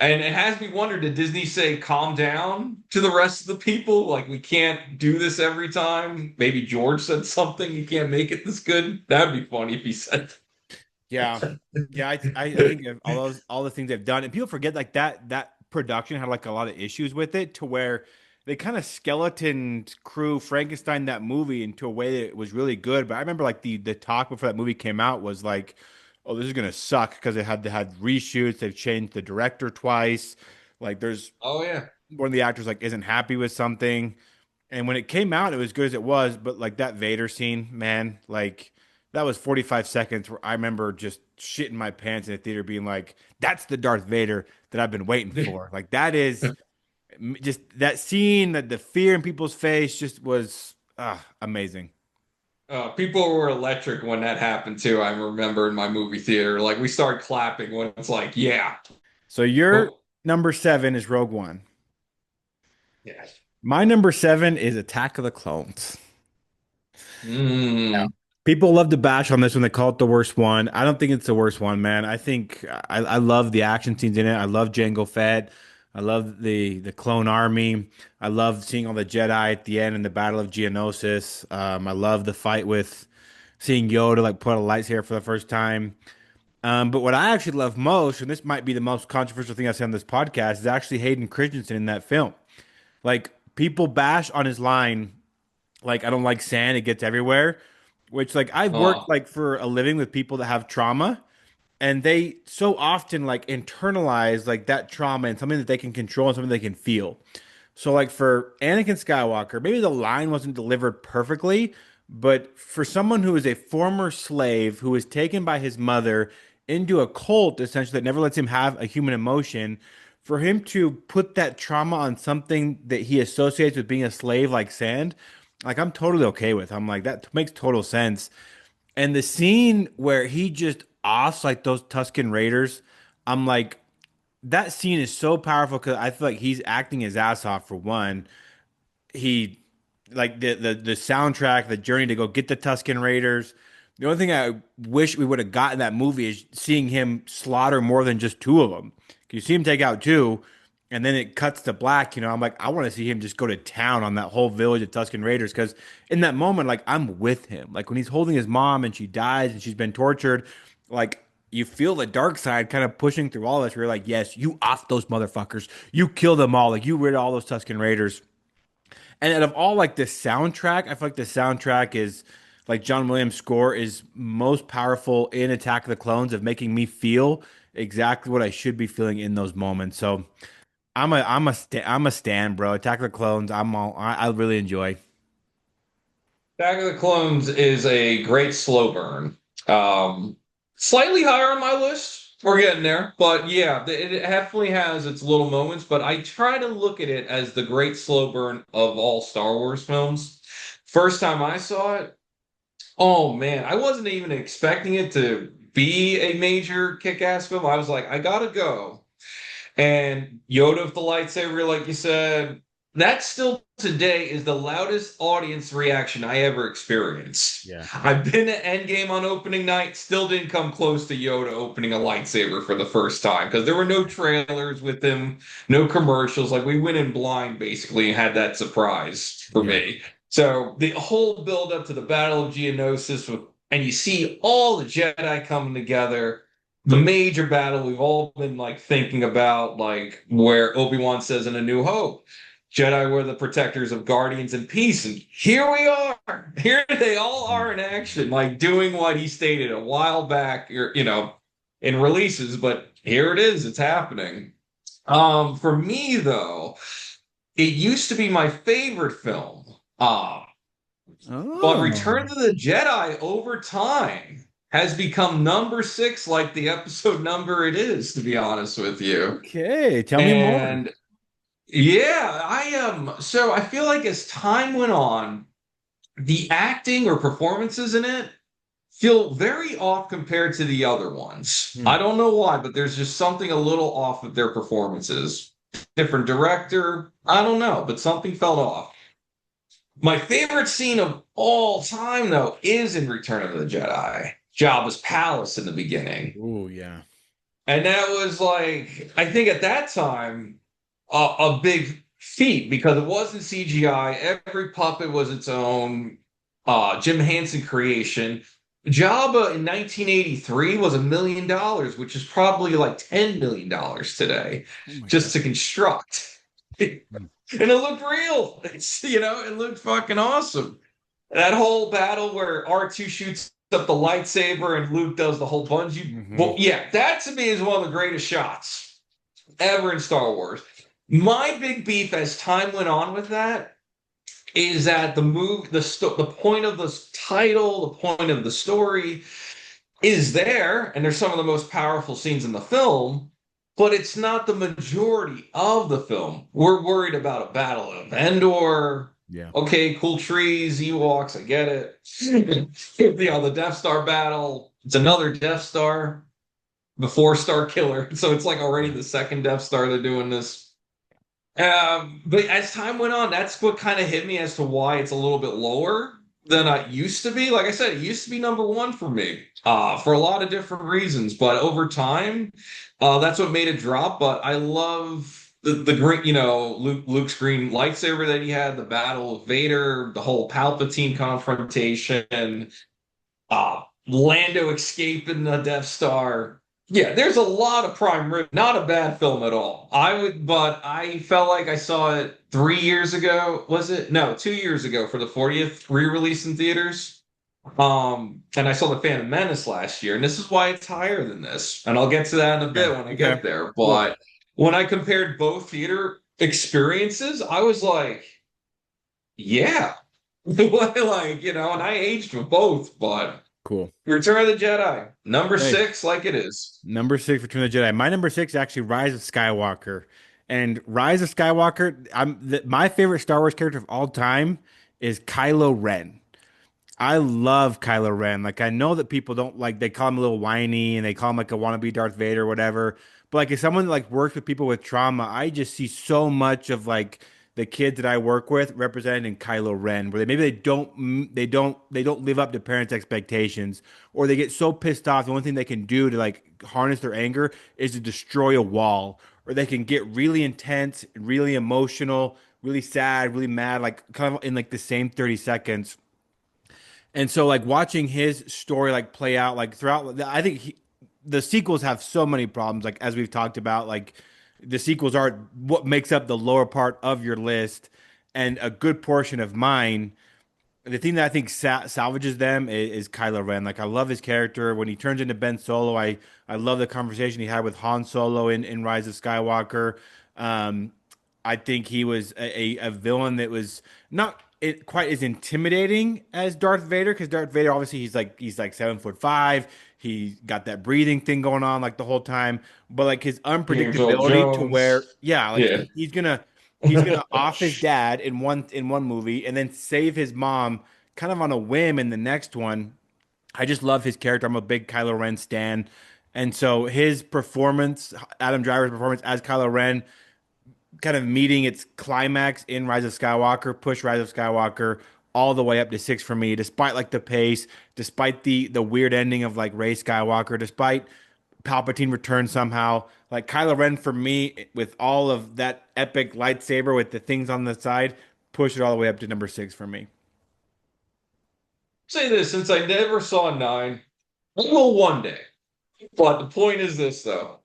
And it has me wonder, did Disney say calm down to the rest of the people? Like, we can't do this every time. Maybe George said something, you can't make it this good. That'd be funny if he said Yeah. Yeah, I that. think of all the things they've done, and people forget like that production had like a lot of issues with it to where they kind of skeleton crew Frankenstein that movie into a way that it was really good. But I remember like the talk before that movie came out was like, oh, this is gonna suck because they had reshoots, they've changed the director twice. Like there's Oh, yeah. one of the actors like isn't happy with something. And when it came out, it was good as it was, but like that Vader scene, man, like that was 45 seconds where I remember just shitting my pants in the theater being like, that's the Darth Vader that I've been waiting for. Like that is just that scene, that the fear in people's face just was amazing. People were electric when that happened too. I remember in my movie theater, like we started clapping when it's like, yeah. So your Oh, number seven is Rogue One. yeah. My number seven is Attack of the Clones. Mm. People love to bash on this when they call it the worst one. I don't think it's the worst one, man. I think I love the action scenes in it. I love Jango Fett. I love the clone army. I love seeing all the Jedi at the end in the Battle of Geonosis. I love the fight with seeing Yoda like put a lightsaber for the first time. But what I actually love most, and this might be the most controversial thing I've said on this podcast, is actually Hayden Christensen in that film. Like people bash on his line like I don't like sand, it gets everywhere. Which like I've worked Oh, like for a living with people that have trauma and they so often like internalize like that trauma and something that they can control and something they can feel. So like for Anakin Skywalker, maybe the line wasn't delivered perfectly, but for someone who is a former slave who was taken by his mother into a cult essentially that never lets him have a human emotion, for him to put that trauma on something that he associates with being a slave like sand, like I'm totally okay with. I'm like that makes total sense. And the scene where he just offs like those Tusken Raiders, I'm like, that scene is so powerful because I feel like he's acting his ass off for one. He like the soundtrack, the journey to go get the Tusken Raiders. The only thing I wish we would have gotten that movie is seeing him slaughter more than just two of them. You see him take out two, and then it cuts to black. I'm like, I want to see him just go to town on that whole village of Tusken Raiders because in that moment, like I'm with him. Like when he's holding his mom and she dies and she's been tortured, like you feel the dark side kind of pushing through all this. Where you're like, yes, you off those motherfuckers, you kill them all, like you rid all those Tusken Raiders. And out of all like the soundtrack, I feel like the soundtrack is like John Williams' score is most powerful in Attack of the Clones of making me feel exactly what I should be feeling in those moments. So I'm a stan, bro. Attack of the Clones, I really enjoy. Attack of the Clones is a great slow burn. Um, Slightly higher on my list. We're getting there, but yeah, it definitely has its little moments. But I try to look at it as the great slow burn of all Star Wars films. First time I saw it, oh man, I wasn't even expecting it to be a major kick-ass film. I was like, I gotta go. And Yoda with the lightsaber, like you said, that still today is the loudest audience reaction I ever experienced. Yeah. I've been at Endgame on opening night, still didn't come close to Yoda opening a lightsaber for the first time because there were no trailers with him, no commercials. Like we went in blind basically and had that surprise for Yeah. me. So the whole build up to the Battle of Geonosis with, and you see all the Jedi coming together, the major battle we've all been like thinking about, like where Obi-Wan says in A New Hope, Jedi were the protectors of guardians and peace. And here we are. Here they all are in action, like doing what he stated a while back, in releases. But here it is. It's happening. For me though, it used to be my favorite film. But Return Oh, to the Jedi over time has become number six, like the episode number it is, to be honest with you. okay. Tell me more. And yeah, I so I feel like as time went on, the acting or performances in it feel very off compared to the other ones. Hmm. I don't know why, but there's just something a little off with their performances. Different director, I don't know, but something felt off. My favorite scene of all time, though, is in Return of the Jedi. Jabba's palace in the beginning. Oh, yeah. And that was like, I think at that time, a big feat because it wasn't CGI. Every puppet was its own Jim Henson creation. Jabba in 1983 was $1 million, which is probably like $10 million today, Oh my God. just to construct. Hmm. And it looked real. It looked fucking awesome. That whole battle where R2 shoots up the lightsaber and Luke does the whole bungee. Hmm. Well, yeah, that to me is one of the greatest shots ever in Star Wars. My big beef as time went on with that is that the point of the title, the point of the story is there, and there's some of the most powerful scenes in the film, but it's not the majority of the film. We're worried about a battle of Endor. Yeah. Okay, cool trees, Ewoks, I get it. The Death Star battle. It's another Death Star, the four-star killer. So it's like already Yeah. the second Death Star they're doing this. But as time went on, that's what kind of hit me as to why it's a little bit lower than it used to be. Like I said, it used to be number one for me, for a lot of different reasons. But over time, that's what made it drop. But I love the green, Luke's green lightsaber that he had, the battle with Vader, the whole Palpatine confrontation, Lando escaping the Death Star. Yeah, there's a lot of prime rib. Not a bad film at all. But I felt like I saw it 3 years ago. Was it? No, 2 years ago for the 40th re-release in theaters. And I saw The Phantom Menace last year, and this is why it's higher than this. And I'll get to that in a Okay. bit when I Okay. get there. Cool. But when I compared both theater experiences, I was like, yeah. And I aged with both, but Cool. Return of the Jedi, number Hey, six, like it is. number six, Return of the Jedi. My number six is actually Rise of Skywalker. And Rise of Skywalker, my favorite Star Wars character of all time is Kylo Ren. I love Kylo Ren. Like I know that people don't like they call him a little whiny and they call him like a wannabe Darth Vader or whatever. But like as someone that like works with people with trauma, I just see so much of like the kids that I work with represented in Kylo Ren, where they don't live up to parents' expectations, or they get so pissed off. The only thing they can do to like harness their anger is to destroy a wall, or they can get really intense, really emotional, really sad, really mad, like kind of in like the same 30 seconds. And so like watching his story like play out like throughout I think the sequels have so many problems like as we've talked about like the sequels are what makes up the lower part of your list and a good portion of mine. The thing that I think salvages them is Kylo Ren. Like I love his character when he turns into Ben Solo. I love the conversation he had with Han Solo in Rise of Skywalker. Um, I think he was a villain that was not quite as intimidating as Darth Vader because Darth Vader obviously he's like 7'5". He got that breathing thing going on like the whole time, but like his James Earl unpredictability to where Jones. yeah, like Yeah. he's gonna off his dad in one movie and then save his mom kind of on a whim in the next one. I just love his character. I'm a big Kylo Ren stan. And so his performance, Adam Driver's performance as Kylo Ren, kind of meeting its climax in Rise of Skywalker, push Rise of Skywalker all the way up to six for me, despite like the pace, despite the weird ending of like Rey Skywalker, despite Palpatine return somehow. Like Kylo Ren for me, with all of that epic lightsaber with the things on the side, push it all the way up to number six for me. Say this, since I never saw nine, I will one day. But the point is this, though.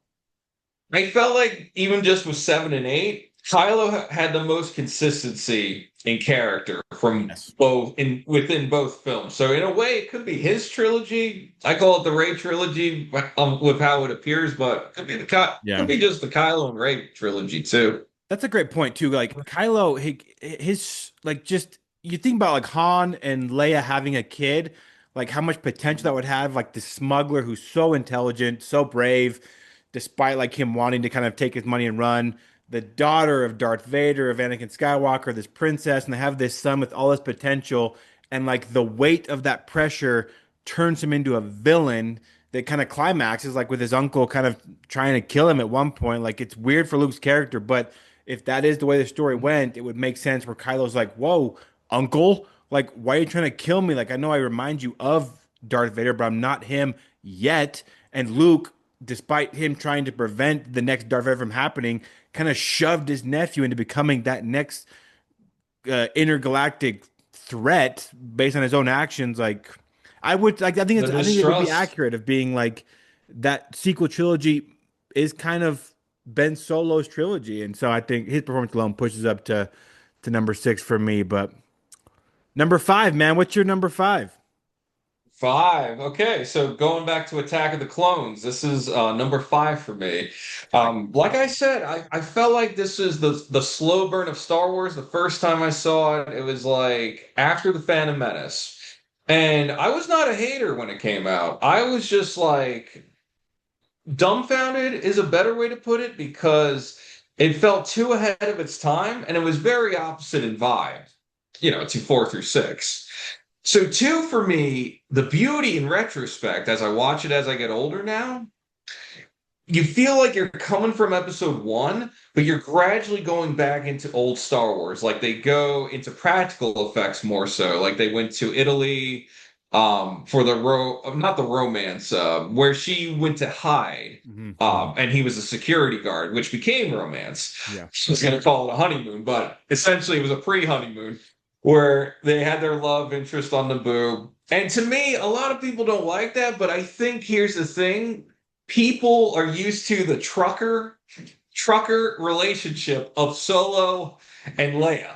I felt like even just with seven and eight, Kylo had the most consistency in character from Yes. both in within both films. So in a way, it could be his trilogy. I call it the Rey trilogy with how it appears, but it could be could Yeah. be just the Kylo and Rey trilogy too. That's a great point too. Like Kylo, his like just you think about like Han and Leia having a kid, like how much potential that would have. Like the smuggler who's so intelligent, so brave, despite like him wanting to kind of take his money and run. The daughter of Darth Vader, of Anakin Skywalker, this princess, and they have this son with all this potential, and like the weight of that pressure turns him into a villain that kind of climaxes like with his uncle kind of trying to kill him at one point. Like it's weird for Luke's character, but if that is the way the story went, it would make sense where Kylo's like, "Whoa, uncle, like why are you trying to kill me? Like I know I remind you of Darth Vader, but I'm not him yet." And Luke, despite him trying to prevent the next Darth Vader from happening, kind of shoved his nephew into becoming that next intergalactic threat based on his own actions. Like I would like The I think it would be distrust. accurate of being like that sequel trilogy is kind of Ben Solo's trilogy, and so I think his performance alone pushes up to number six for me. But number five, man, what's your number five? Five. Okay, so going back to Attack of the Clones, this is number five for me. Okay. Like I said, I felt like this is the slow burn of Star Wars. The first time I saw it, it was like after the Phantom Menace. And I was not a hater when it came out. I was just like dumbfounded is a better way to put it because it felt too ahead of its time and it was very opposite in vibe, to four through six. So two for me, the beauty in retrospect, as I watch it as I get older now, you feel like you're coming from episode one, but you're gradually going back into old Star Wars. Like they go into practical effects more so. Like they went to Italy for the not the romance, where she went to hide. Hmm. And he was a security guard, which became romance. Yeah. I was gonna call it a honeymoon, but essentially it was a pre-honeymoon where they had their love interest on the boob. And to me, a lot of people don't like that, but I think here's the thing. People are used to the trucker relationship of Solo and Leia.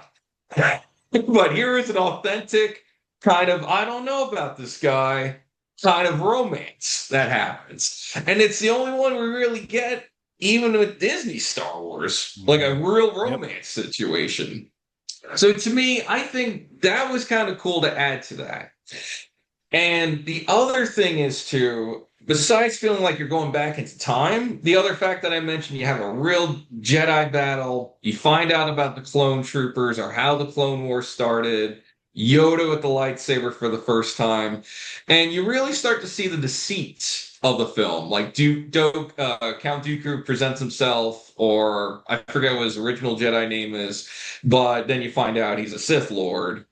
But here is an authentic kind of, I don't know about this guy, kind of romance that happens. And it's the only one we really get, even with Disney Star Wars, like a Hmm. real Yep. romance situation. So to me, I think that was kind of cool to add to that. And the other thing is to, besides feeling like you're going back into time, the other fact that I mentioned, you have a real Jedi battle. You find out about the clone troopers or how the Clone Wars started. Yoda with the lightsaber for the first time, and you really start to see the deceit of the film. Like Count Dooku presents himself, or I forget what his original Jedi name is, but then you find out he's a Sith Lord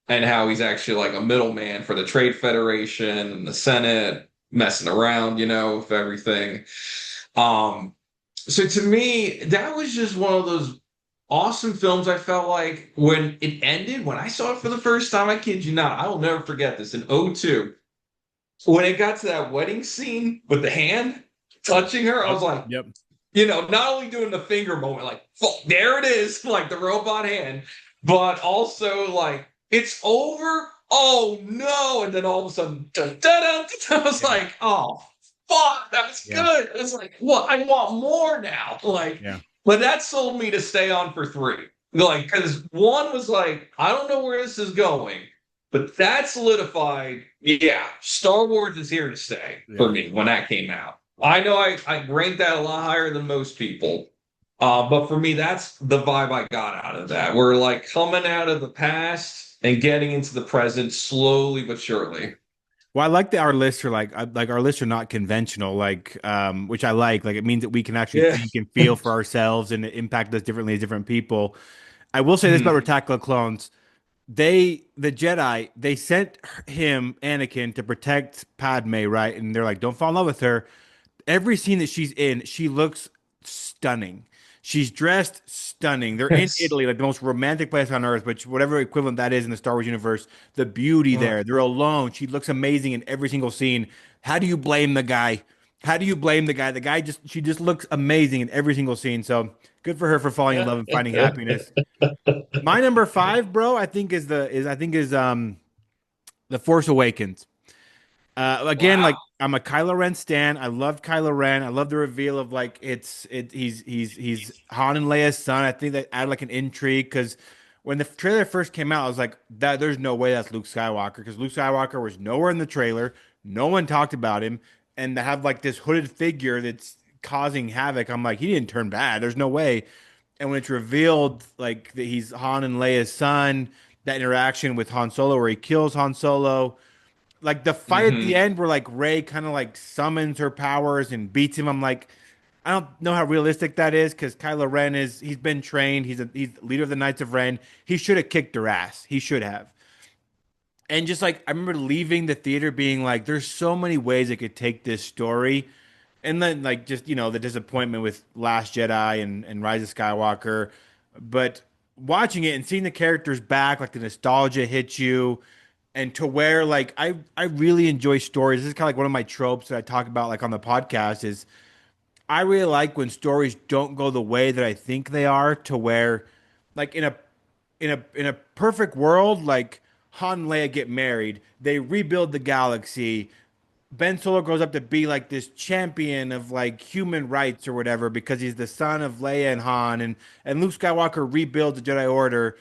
and how he's actually like a middleman for the Trade Federation and the Senate, messing around, with everything. Um, so to me, that was just one of those awesome films. I felt like when it ended, when I saw it for the first time, I kid you not, I will never forget this in '02. When it got to that wedding scene with the hand touching her, I Yep. was like, Yep. not only doing the finger moment, like, fuck, there it is, like the robot hand, but also like, it's over. Oh no. And then all of a sudden, dun, dun, dun, dun, I was Yeah. like, oh, fuck, that was Yeah. good. It's like, what? I want more now. Like, Yeah. but that sold me to stay on for three. Like, because one was like, I don't know where this is going, but that solidified, yeah, Star Wars is here to stay for Yeah. me when that came out. I know I ranked that a lot higher than most people. But for me, that's the vibe I got out of that. We're like coming out of the past and getting into the present slowly but surely. Well, I like that our lists are like our lists are not conventional, like which I like. Like it means that we can actually Yeah. think and feel for ourselves and it impact us differently as different people. I will say this about Mhm. Attack of the Clones. The Jedi, they sent him, Anakin, to protect Padme, right? And they're like, don't fall in love with her. Every scene that she's in, she looks stunning. She's dressed stunning. They're in Yes. Italy, like the most romantic place on earth, which whatever equivalent that is in the Star Wars universe, the beauty Oh, there. They're alone. She looks amazing in every single scene. How do you blame the guy? How do you blame the guy? The guy just she just looks amazing in every single scene. So Good for her for falling in love and finding happiness. My number five, bro, I think is The Force Awakens. Again, Wow. like I'm a Kylo Ren stan. I love Kylo Ren. I love the reveal of like he's Han and Leia's son. I think that added like an intrigue because when the trailer first came out, I was like, that there's no way that's Luke Skywalker because Luke Skywalker was nowhere in the trailer. No one talked about him, and to have like this hooded figure that's causing havoc, I'm like, he didn't turn bad. There's no way. And when it's revealed like that he's Han and Leia's son, that interaction with Han Solo where he kills Han Solo like the fight at the Hmm. end where like Ray kind of like summons her powers and beats him. I'm like, I don't know how realistic that is because Kylo Ren he's been trained. He's leader of the Knights of Ren. He should have kicked her ass. He should have. And just like I remember leaving the theater being like, there's so many ways it could take this story. And then like just the disappointment with Last Jedi and Rise of Skywalker. But watching it and seeing the characters back, like the nostalgia hits you and to where like I really enjoy stories. This is kind of like one of my tropes that I talk about like on the podcast is I really like when stories don't go the way that I think they are to where like in a perfect world like Han and Leia get married, they rebuild the galaxy. Ben Solo grows up to be like this champion of like human rights or whatever because he's the son of Leia and Han and Luke Skywalker rebuilds the Jedi Order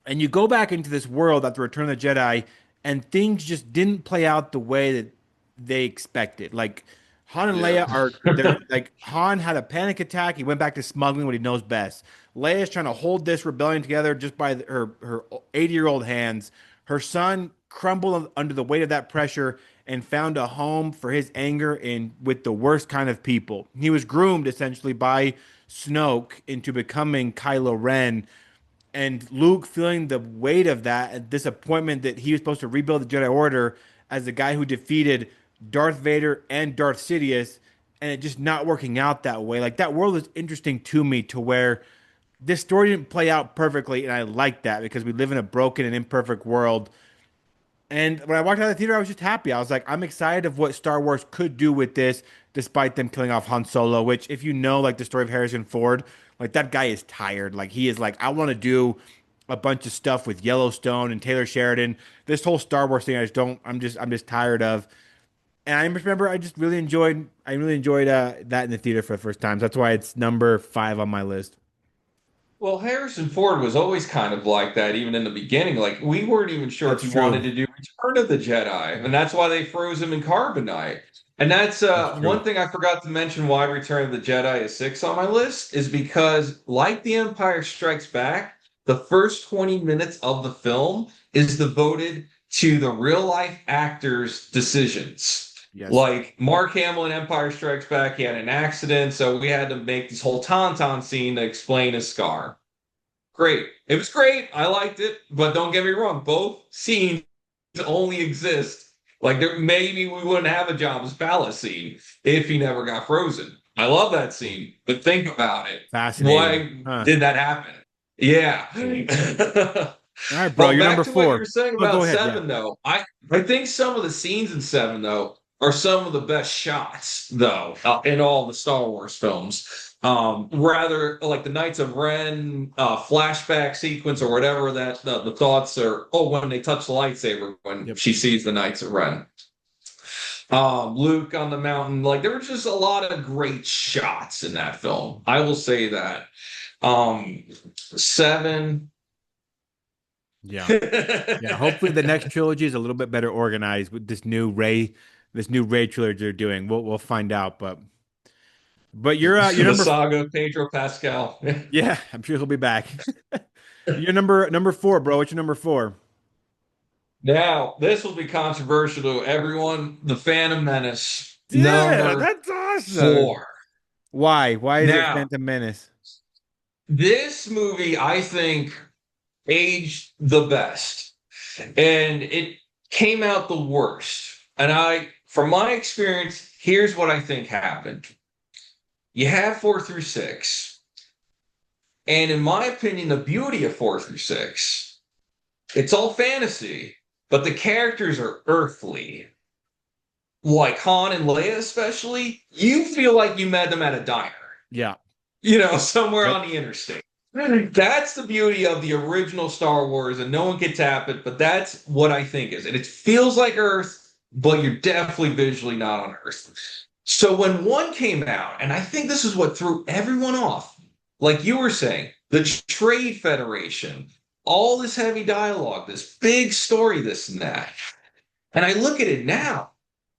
and you go back into this world after Return of the Jedi, and things just didn't play out the way that they expected. Like Han and Yeah. Leia are they're like Han had a panic attack. He went back to smuggling what he knows best. Leia's trying to hold this rebellion together just by her 80-year-old hands. Her son crumbled under the weight of that pressure and found a home for his anger in with the worst kind of people. He was groomed essentially by Snoke into becoming Kylo Ren and Luke feeling the weight of that and disappointment that he was supposed to rebuild the Jedi Order as the guy who defeated Darth Vader and Darth Sidious, and it just not working out that way. Like that world is interesting to me to where this story didn't play out perfectly, and I like that because we live in a broken and imperfect world. And when I walked out of the theater, I was just happy. I was like, I'm excited of what Star Wars could do with this, despite them killing off Han Solo. Which, if you know, like the story of Harrison Ford, like that guy is tired. Like he is like, I want to do a bunch of stuff with Yellowstone and Taylor Sheridan. This whole Star Wars thing, I just don't. I'm just tired of. And I just remember, I just really enjoyed. I really enjoyed that in the theater for the first time. So that's why it's number five on my list. Well, Harrison Ford was always kind of like that, even in the beginning. Like we weren't even sure if That's he wanted true. to do Return of the Jedi, and that's why they froze him in carbonite. And that's That's true. one thing I forgot to mention why Return of the Jedi is six on my list is because, like The Empire Strikes Back, the first 20 minutes of the film is devoted to the real life actors' decisions. Yes. Like Mark Hamill in Empire Strikes Back, he had an accident, so we had to make this whole Tauntaun scene to explain his scar. Great. It was great. I liked it, but don't get me wrong, both scenes only exist. Like there, maybe we wouldn't have a Jabba's palace scene if he never got frozen. I love that scene, but think about it. Fascinating. Why Huh. did that happen? Yeah. All right, bro. But You're back number to what you were four. saying Oh, go about ahead. Yeah. Seven, though. I think some of the scenes in Seven, though, are some of the best shots, though, in all the Star Wars films. Rather like the Knights of Ren flashback sequence or whatever that the thoughts are. Oh, when they touch the lightsaber when Yep. she sees the Knights of Ren. Luke on the mountain, like there were just a lot of great shots in that film. I will say that. Seven. Yeah. Yeah, hopefully the next trilogy is a little bit better organized with this new Ray trilogy they're doing. We'll find out, but you're The number saga of Pedro Pascal. yeah, I'm sure he'll be back. You're number four, bro. What's your number four? Now, this will be controversial to everyone. The Phantom Menace, Yeah, number that's awesome. four. Why? Why is it Now, Phantom Menace? this movie, I think, aged the best. And it came out the worst. And from my experience, here's what I think happened. You have four through six. And in my opinion, the beauty of four through six, it's all fantasy, but the characters are earthly. Like Han and Leia, especially, you feel like you met them at a diner. Yeah. somewhere Yep. on the interstate. That's the beauty of the original Star Wars, and no one can tap it, but that's what I think is. And it feels like Earth, but you're definitely visually not on Earth. So when one came out, and I think this is what threw everyone off, like you were saying, the Trade Federation, all this heavy dialogue, this big story, this and that. And I look at it now.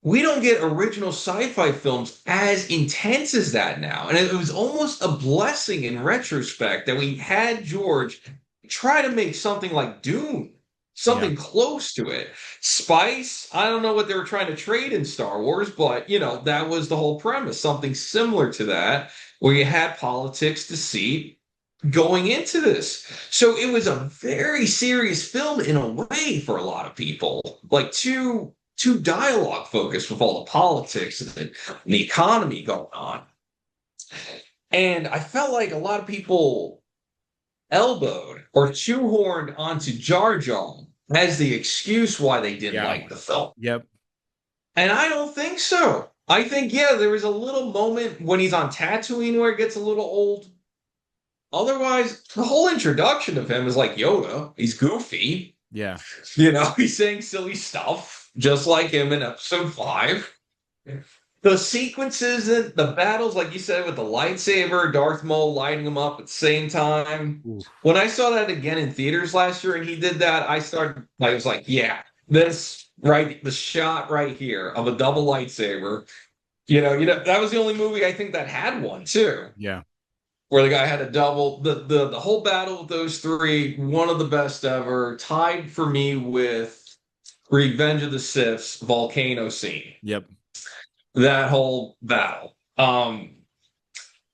We don't get original sci-fi films as intense as that now. And it was almost a blessing in retrospect that we had George try to make something like Dune, Yeah. something close to it. Spice, I don't know what they were trying to trade in Star Wars, but that was the whole premise, something similar to that, where you had politics, deceit going into this. So it was a very serious film in a way for a lot of people. Like too dialogue focused with all the politics and the economy going on. And I felt like a lot of people elbowed or shoehorned onto Jar Jar as the excuse why they didn't Yeah. like the film. Yep. And I don't think so. I think, yeah, there was a little moment when he's on Tatooine where it gets a little old. Otherwise, the whole introduction of him is like Yoda. He's goofy. Yeah. He's saying silly stuff, just like him in episode 5. The sequences and the battles, like you said, with the lightsaber, Darth Maul lighting him up at the same time. Ooh. When I saw that again in theaters last year and he did that, I was like, yeah, this right, the shot right here of a double lightsaber. That was the only movie I think that had one too, Yeah. where the guy had a double. The whole battle with those three, one of the best ever, tied for me with Revenge of the Sith's volcano scene. Yep. That whole battle.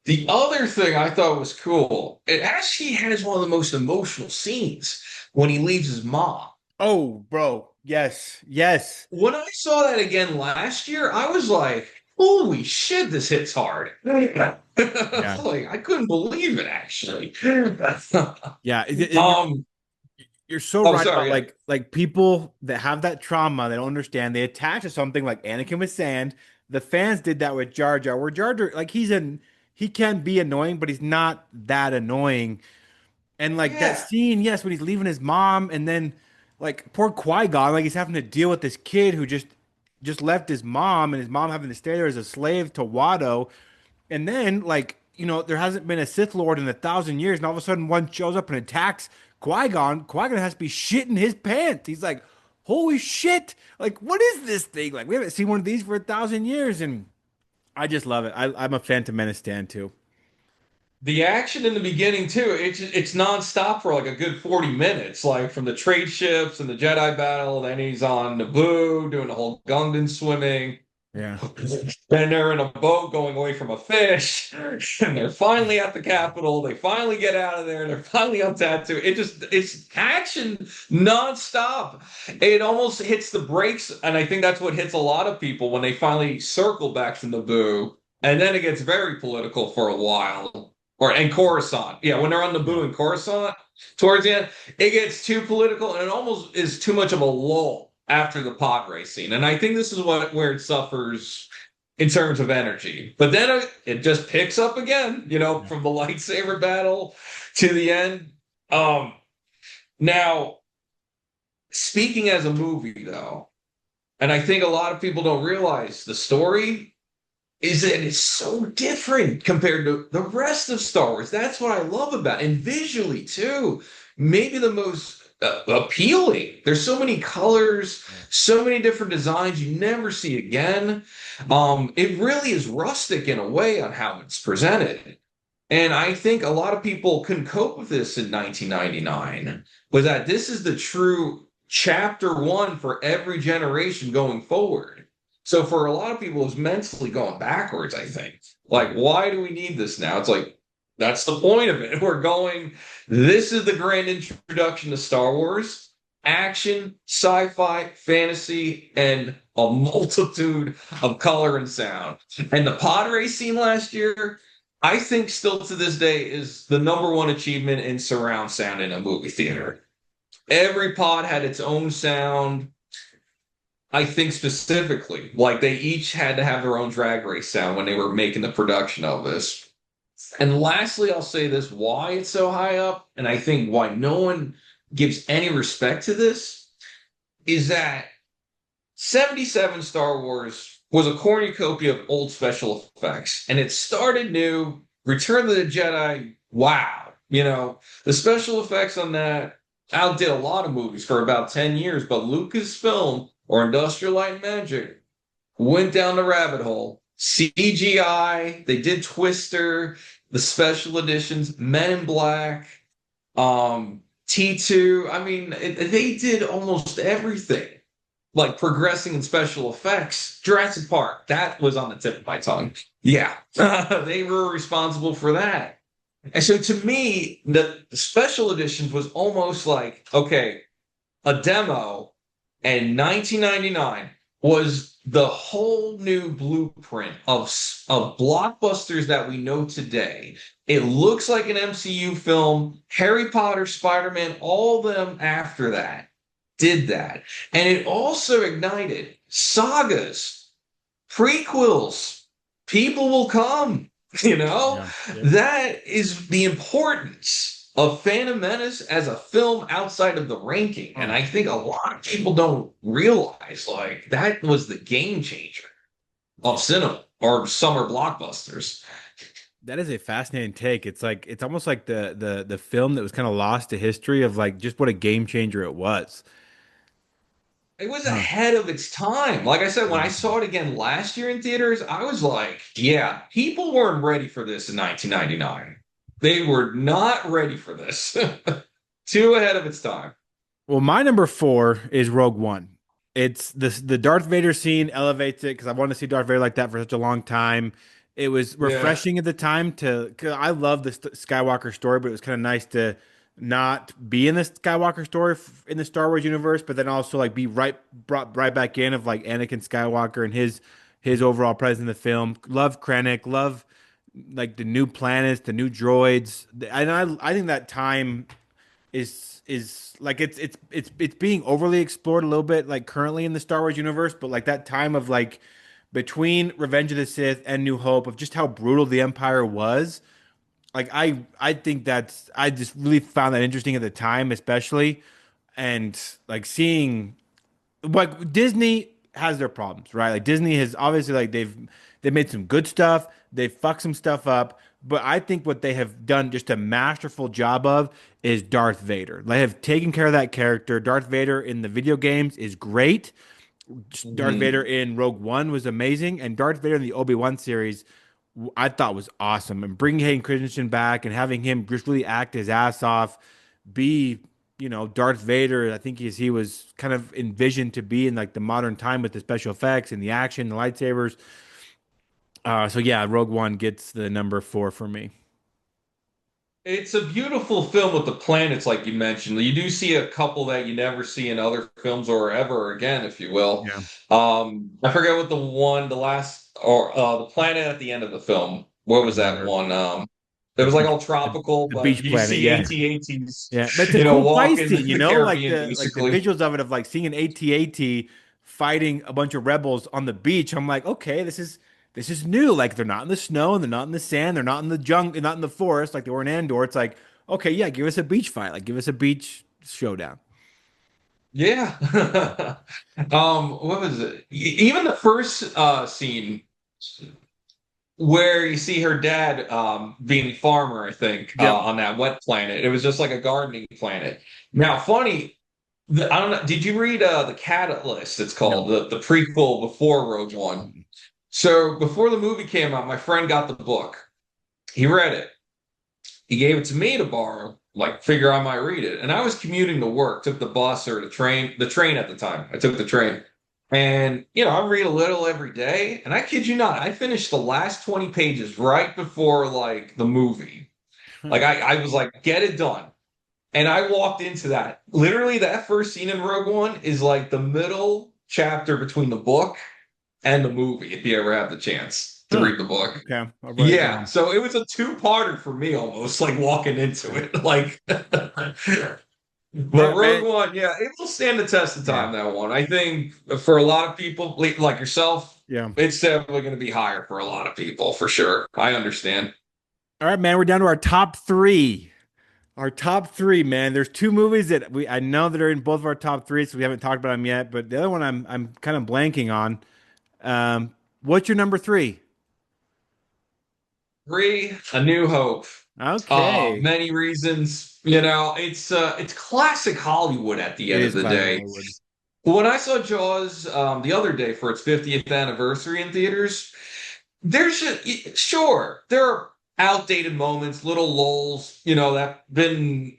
The other thing I thought was cool, it actually has one of the most emotional scenes when he leaves his mom. Oh, bro. Yes. Yes. When I saw that again last year, I was like, holy shit, this hits hard. Yeah. Like, I couldn't believe it, actually. Yeah. um, You're so oh, right about sorry. Yeah. like people that have that trauma, they don't understand. They attach to something like Anakin with sand. The fans did that with Jar Jar, where Jar Jar, like he can be annoying, but he's not that annoying. And like that Yeah. scene, yes, when he's leaving his mom, and then like poor Qui-Gon, like he's having to deal with this kid who just left his mom, and his mom having to stay there as a slave to Watto. And then, like, there hasn't been a Sith Lord in 1,000 years, and all of a sudden one shows up and attacks Qui-Gon. Qui-Gon has to be shitting his pants. He's like, holy shit. Like, what is this thing? Like, we haven't seen one of these for 1,000 years, and I just love it. I'm a Phantom Menace stan too. The action in the beginning too, it's nonstop for like a good 40 minutes, like from the trade ships and the Jedi battle, then he's on Naboo doing the whole Gungan swimming. Yeah. Then they're in a boat going away from a fish, and they're finally at the Capitol. They finally get out of there. They're finally on Tatooine. It's action nonstop. It almost hits the brakes, and I think that's what hits a lot of people when they finally circle back to Naboo, and then it gets very political for a while. And Coruscant, yeah, when they're on Naboo and Coruscant, towards the end, it gets too political, and it almost is too much of a lull after the pod race scene. And I think this is where it suffers in terms of energy. But then it just picks up again, Yeah. from the lightsaber battle to the end. Now, speaking as a movie, though, and I think a lot of people don't realize the story is that it's so different compared to the rest of Star Wars. That's what I love about it. And visually, too, maybe the most appealing. There's so many colors, so many different designs you never see again. It really is rustic in a way on how it's presented. And I think a lot of people couldn't cope with this in 1999, was that this is the true chapter one for every generation going forward. So for a lot of people, it's mentally going backwards, I think. Like, why do we need this now? It's like, that's the point of it. This is the grand introduction to Star Wars. Action, sci-fi, fantasy, and a multitude of color and sound. And the pod race scene last year, I think still to this day is the number one achievement in surround sound in a movie theater. Every pod had its own sound. I think specifically, like they each had to have their own drag race sound when they were making the production of this. And lastly, I'll say this why it's so high up, and I think why no one gives any respect to this is that 77 Star Wars was a cornucopia of old special effects, and it started new. Return of the Jedi, wow. The special effects on that outdid a lot of movies for about 10 years, but Lucasfilm or Industrial Light and Magic went down the rabbit hole. CGI, they did Twister, the special editions, Men in Black, T2. I mean, they did almost everything, like progressing in special effects. Jurassic Park, that was on the tip of my tongue. Yeah, they were responsible for that. And so to me, the special editions was almost like, okay, a demo, and 1999 was the whole new blueprint of blockbusters that we know today. It looks like an MCU film. Harry Potter, Spider-Man, all of them after that did that. And it also ignited sagas, prequels. People will come, you know? Yeah, yeah. That is the importance of Phantom Menace as a film outside of the ranking. And Oh, I think a lot of people don't realize like that was the game changer of cinema or summer blockbusters. that is a fascinating take. It's like it's almost like the film that was kind of lost to history of like just what a game changer it was. It was Huh. ahead of its time. Like I said, when I Mhm. saw it again last year in theaters, I was like, yeah, people weren't ready for this in 1999. They were not ready for this. Too ahead of its time. Well, my number four is Rogue One. It's the Darth Vader scene elevates it because I wanted to see Darth Vader like that for such a long time. It was Yeah. refreshing at the time to, cause I love the Skywalker story, but it was kind of nice to not be in the Skywalker story in the Star Wars universe, but then also like be brought right back in of like Anakin Skywalker and his overall presence in the film. Love Krennic, love like the new planets, the new droids, and I think that time is like it's being overly explored a little bit like currently in the Star Wars universe, but like that time of like between Revenge of the Sith and New Hope of just how brutal the Empire was. Like I think I just really found that interesting at the time, especially, and like seeing like Disney has their problems, right? Like Disney has obviously like they've made some good stuff, they've fucked some stuff up, but I think what they have done just a masterful job of is Darth Vader. They have taken care of that character. Darth Vader in the video games is great. Darth Mhm. Vader in Rogue One was amazing, and Darth Vader in the Obi-Wan series I thought was awesome. And bringing Hayden Christensen back and having him just really act his ass off, be Darth Vader. I think he was kind of envisioned to be in like the modern time with the special effects and the action, the lightsabers. So yeah, Rogue One gets the number four for me. It's a beautiful film with the planets, like you mentioned. You do see a couple that you never see in other films or ever again, if you will. Yeah, I forget what the last, or the planet at the end of the film. What I was don't that remember one? It the was like beach, all tropical, the but beach you planet. see Yeah, AT-ATs, yeah, but it's a cool fight walking scene, the like Caribbean, the basically. visuals of it of like seeing an AT-AT fighting a bunch of rebels on the beach. I'm like, okay, this is new. Like they're not in the snow and they're not in the sand, they're not in the jungle, not in the forest like they were in Andor. It's like, okay, yeah, give us a beach fight, like give us a beach showdown. Yeah. What was it? Even the first scene where you see her dad being a farmer, I think, Yep. on that wet planet. It was just like a gardening planet. Now, funny, I don't know. Did you read the Catalyst? It's called No. the prequel before Rogue One. So before the movie came out, my friend got the book. He read it. He gave it to me to borrow, like figure I might read it. And I was commuting to work, took the bus or the train at the time. I took the train. And, I read a little every day. And I kid you not, I finished the last 20 pages right before like the movie. Like Huh. I was like, get it done. And I walked into that. Literally, that first scene in Rogue One is like the middle chapter between the book and the movie, if you ever have the chance to Huh. read the book. Okay, I'll write it Yeah, down. so it was a two-parter for me almost, like walking into it. Like, All but right, Rogue man. One, yeah, it will stand the test of Yeah. time, that one. I think for a lot of people, like yourself, Yeah. it's definitely going to be higher for a lot of people, for sure. I understand. All right, man, we're down to our top three. Our top three, man. There's two movies that I know that are in both of our top three, so we haven't talked about them yet. But the other one I'm kind of blanking on. What's your number three? Three, A New Hope. Okay, Many reasons. It's classic Hollywood at the it end of is the classic day. Hollywood. When I saw Jaws the other day for its 50th anniversary in theaters, there's just, sure, there are outdated moments, little lulls, that been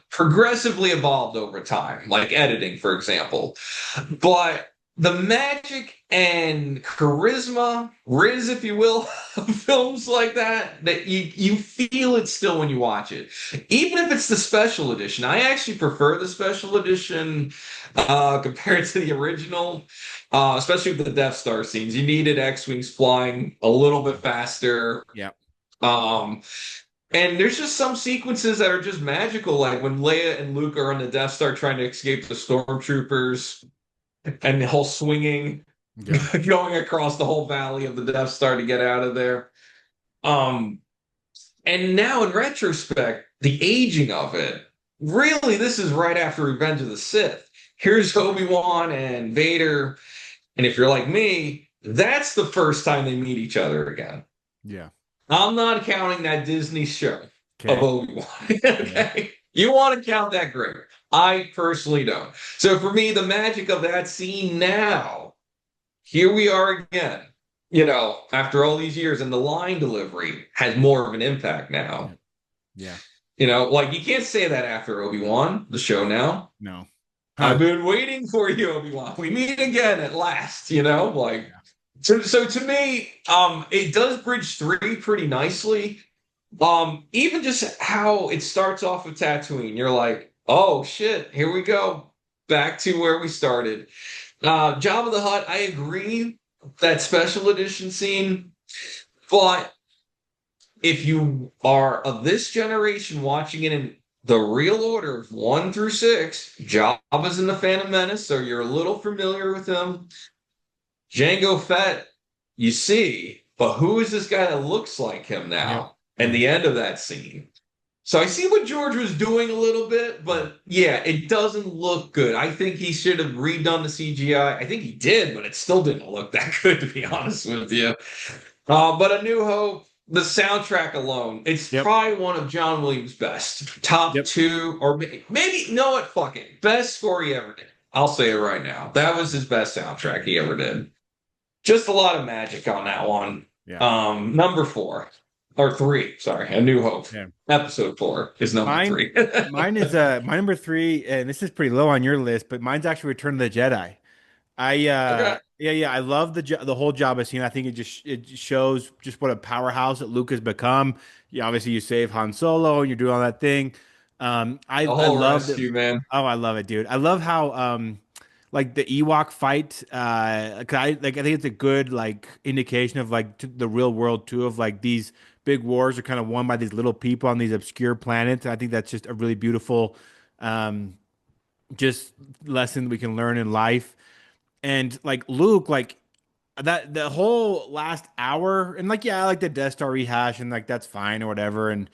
progressively evolved over time, like editing, for example. But the magic and charisma, riz, if you will, of films like that you feel it still when you watch it. Even if it's the special edition. I actually prefer the special edition compared to the original, especially with the Death Star scenes. You needed X-Wings flying a little bit faster. Yeah, Um, and there's just some sequences that are just magical, like when Leia and Luke are on the Death Star trying to escape the stormtroopers and the whole swinging, yeah, going across the whole valley of the Death Star to get out of there. Um, and now in retrospect, the aging of it, really, this is right after Revenge of the Sith. Here's Obi-Wan and Vader, and if you're like me, that's the first time they meet each other again. yeah. I'm not counting that Disney show of Okay, Obi-Wan. yeah, Okay. You want to count that great. I personally don't. So for me, the magic of that scene now, here we are again, after all these years, and the line delivery has more of an impact yeah, now. yeah. Like you can't say that after Obi-Wan, the show now. No, I've huh? been waiting for you, Obi-Wan. We meet again at last, like Yeah, so to me, it does bridge three pretty nicely. Even just how it starts off with Tatooine, you're like, oh shit, here we go. Back to where we started. Jabba the Hutt, I agree that special edition scene, but if you are of this generation watching it in the real order of 1 through 6, Jabba's in the Phantom Menace, so you're a little familiar with him. Jango Fett, you see, but who is this guy that looks like him yep, now? And yeah, the end of that scene. So I see what George was doing a little bit, yeah. but yeah, it doesn't look good. I think he should have redone the CGI. I think he did, but it still didn't look that good, to be honest with you. But A New Hope, the soundtrack alone, it's Yep, probably one of John Williams' best. Top yep. two, or maybe, no, what, fuck it. Best score he ever did. I'll say it right now. That was his best soundtrack he ever did. Just a lot of magic on that one. Yeah. Number four, or three, sorry, A New Hope. Yeah. Episode 4 is number Mine, three. mine is my number three, and this is pretty low on your list, but mine's actually Return of the Jedi. Okay. Yeah, I love the whole Jabba scene. I think it shows just what a powerhouse that Luke has become. Yeah, obviously you save Han Solo and you're doing all that thing. The I whole love that. rescue, man. Oh, I love it, dude. I love how like the Ewok fight. 'Cause I think it's a good like indication of like the real world too, of like these big wars are kind of won by these little people on these obscure planets. I think that's just a really beautiful um just lesson we can learn in life. And like Luke, like that the whole last hour, and like yeah, I like the Death Star rehash, and like that's fine or whatever. And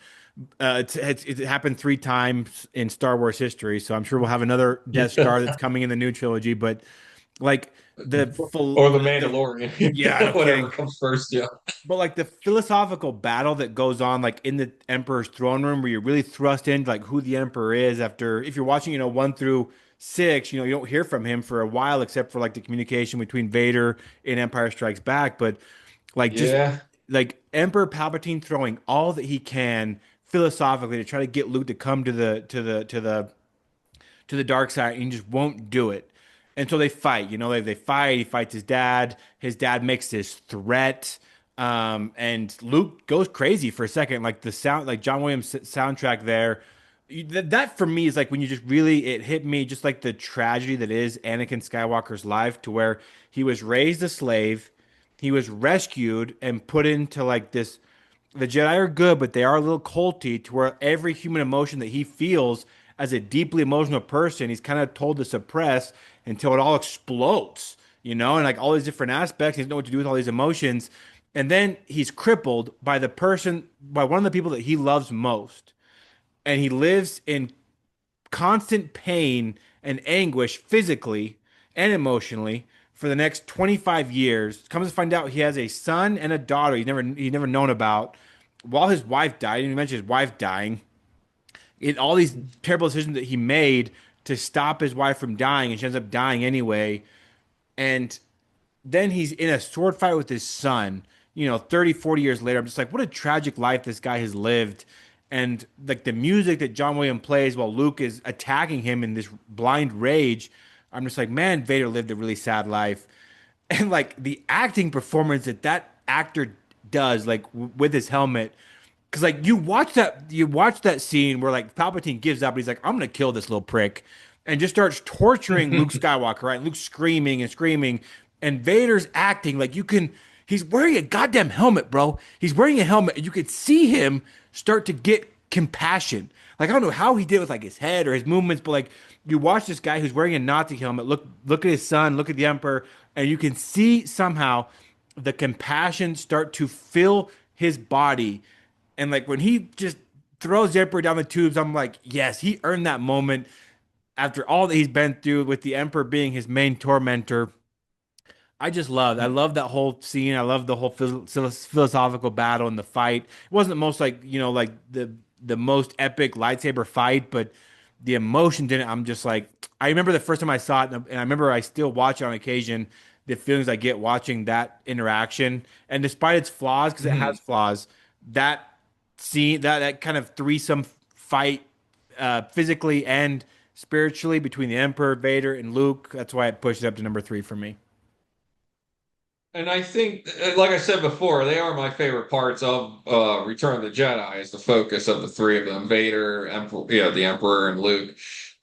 it happened three times in Star Wars history, so I'm sure we'll have another Death Star that's coming in the new trilogy. But like Or the the yeah, no Mandalorian, whatever kidding. comes first. Yeah. But like the philosophical battle that goes on like in the Emperor's throne room where you're really thrust into like who the Emperor is after if you're watching, 1 through 6, you don't hear from him for a while except for like the communication between Vader and Empire Strikes Back. But like just Yeah. like Emperor Palpatine throwing all that he can philosophically to try to get Luke to come to the dark side and he just won't do it. And so they fight, they fight. He fights his dad. His dad makes this threat. And Luke goes crazy for a second. Like the sound, like John Williams soundtrack there. That for me is like when you just really, it hit me just like the tragedy that is Anakin Skywalker's life to where he was raised a slave. He was rescued and put into like this the Jedi are good, but they are a little culty to where every human emotion that he feels as a deeply emotional person, he's kind of told to suppress until it all explodes, and like all these different aspects. He doesn't know what to do with all these emotions. And then he's crippled by one of the people that he loves most. And he lives in constant pain and anguish physically and emotionally for the next 25 years. Comes to find out he has a son and a daughter he's never known about while his wife died. And he mentioned his wife dying. In all these terrible decisions that he made to stop his wife from dying, and she ends up dying anyway. And then he's in a sword fight with his son, 30, 40 years later. I'm just like, what a tragic life this guy has lived. And like the music that John Williams plays while Luke is attacking him in this blind rage, I'm just like, man, Vader lived a really sad life. And like the acting performance that actor does, like with his helmet, because like you watch that scene where like Palpatine gives up, and he's like, I'm gonna kill this little prick, and just starts torturing Luke Skywalker, right? Luke's screaming and screaming, and Vader's acting like he's wearing a goddamn helmet, bro. He's wearing a helmet, and you could see him start to get compassion. Like I don't know how he did it with like his head or his movements, but like you watch this guy who's wearing a Nazi helmet, look at his son, look at the Emperor, and you can see somehow the compassion start to fill his body. And like when he just throws the Emperor down the tubes, I'm like, yes, he earned that moment after all that he's been through with the Emperor being his main tormentor. I love that whole scene. I love the whole philosophical battle and the fight. It wasn't the most like, like the most epic lightsaber fight, but the emotion in it, I'm just like, I remember the first time I saw it, and I remember I still watch it on occasion, the feelings I get watching that interaction. And despite its flaws, because it has flaws, that scene, that kind of threesome fight, physically and spiritually between the Emperor, Vader, and Luke, that's why it pushed it up to number 3 for me. And I think, like I said before, they are my favorite parts of Return of the Jedi. Is the focus of the three of them: Vader, Emperor, the Emperor, and Luke.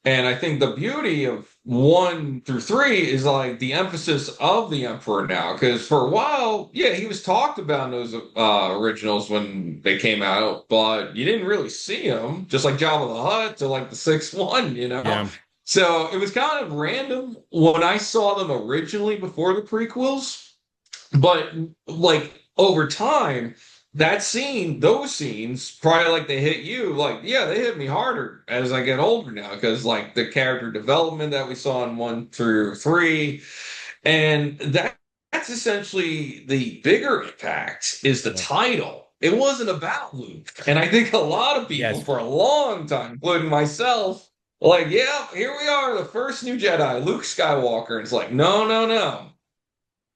And I think the beauty of 1 through 3 is like the emphasis of the Emperor now, because for a while, yeah, he was talked about in those originals when they came out, but you didn't really see him, just like Jabba the Hutt to like the sixth one. Yeah. So it was kind of random when I saw them originally before the prequels. But like over time, those scenes, probably like they hit you, like, yeah, they hit me harder as I get older now, because like the character development that we saw in 1 through 3, and that's essentially the bigger impact is the Yeah. title. It wasn't about Luke. And I think a lot of people Yes. for a long time, including myself, like, yeah, here we are, the first new Jedi, Luke Skywalker. And it's like, no, no, no.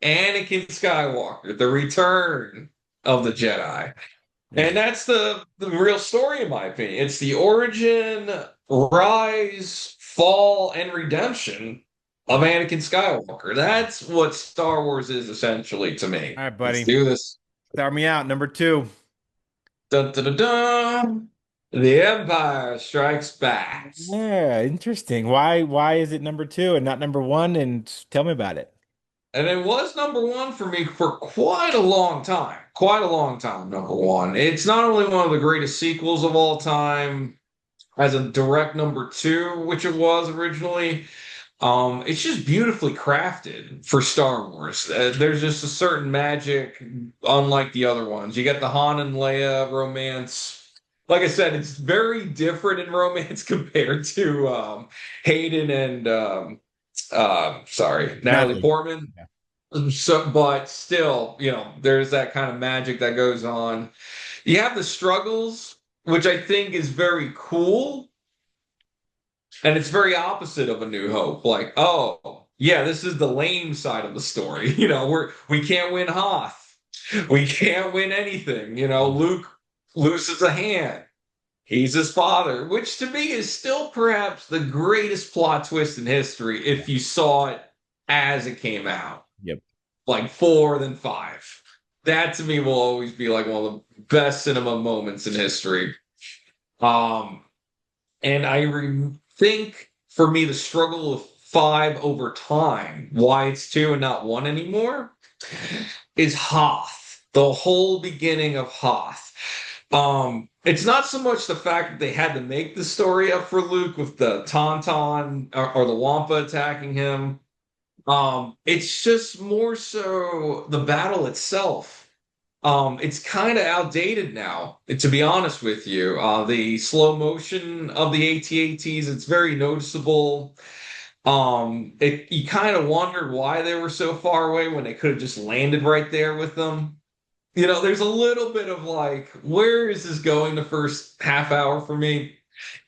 Anakin Skywalker, the return of the Jedi. Yeah. And that's the real story, in my opinion. It's the origin, rise, fall, and redemption of Anakin Skywalker. That's what Star Wars is essentially to me. All right, Let's buddy. do this. Start me out. Number 2. Dun, dun, dun, dun. The Empire Strikes Back. Yeah, interesting. Why is it number 2 and not number 1? And tell me about it. And it was number 1 for me for quite a long time. Quite a long time, number 1. It's not only one of the greatest sequels of all time as a direct number 2, which it was originally. It's just beautifully crafted for Star Wars. There's just a certain magic, unlike the other ones. You get the Han and Leia romance. Like I said, it's very different in romance compared to Hayden and Natalie Natalie. Portman. Yeah. So, but still, there's that kind of magic that goes on. You have the struggles, which I think is very cool, and it's very opposite of A New Hope. Like, oh, yeah, this is the lame side of the story. We can't win Hoth. We can't win anything. Luke loses a hand. He's his father, which to me is still perhaps the greatest plot twist in history if you saw it as it came out, Yep. like 4 than 5. That to me will always be like one of the best cinema moments in history. Um, and think for me the struggle of 5 over time, why it's 2 and not 1 anymore, is Hoth. The whole beginning of Hoth. It's not so much the fact that they had to make the story up for Luke with the Tauntaun or the Wampa attacking him. It's just more so the battle itself. It's kind of outdated now, to be honest with you. The slow motion of the AT-ATs, it's very noticeable. You kind of wondered why they were so far away when they could have just landed right there with them. There's a little bit of like, where is this going the first half hour for me?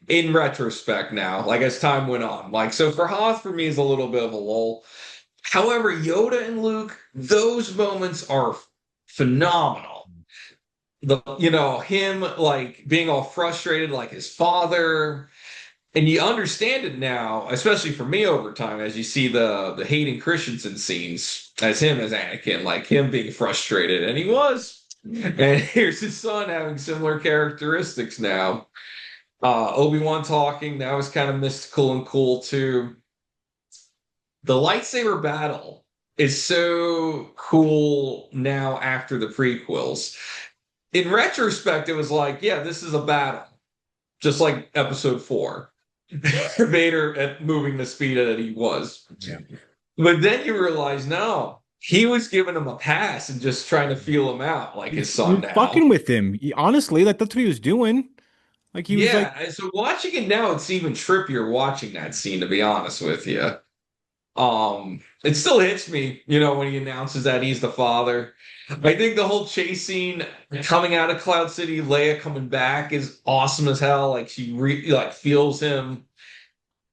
In retrospect now, like as time went on. Like, so for Hoth, for me, is a little bit of a lull. However, Yoda and Luke, those moments are phenomenal. Him like being all frustrated like his father, and you understand it now, especially for me over time, as you see the Hayden Christensen scenes as him as Anakin, like him being frustrated, and he was. And here's his son having similar characteristics now. Obi-Wan talking, that was kind of mystical and cool too. The lightsaber battle is so cool now after the prequels. In retrospect, it was like, yeah, this is a battle, just like episode 4. Vader at moving the speed that he was. Yeah. But then you realize, no, he was giving him a pass and just trying to feel him out like his He son was now. fucking with him. Honestly, like that's what he was doing. Like he was like, Yeah, and so watching it now, it's even trippier watching that scene, to be honest with you. It still hits me, when he announces that he's the father. I think the whole chase scene coming out of Cloud City, Leia coming back is awesome as hell. Like like feels him.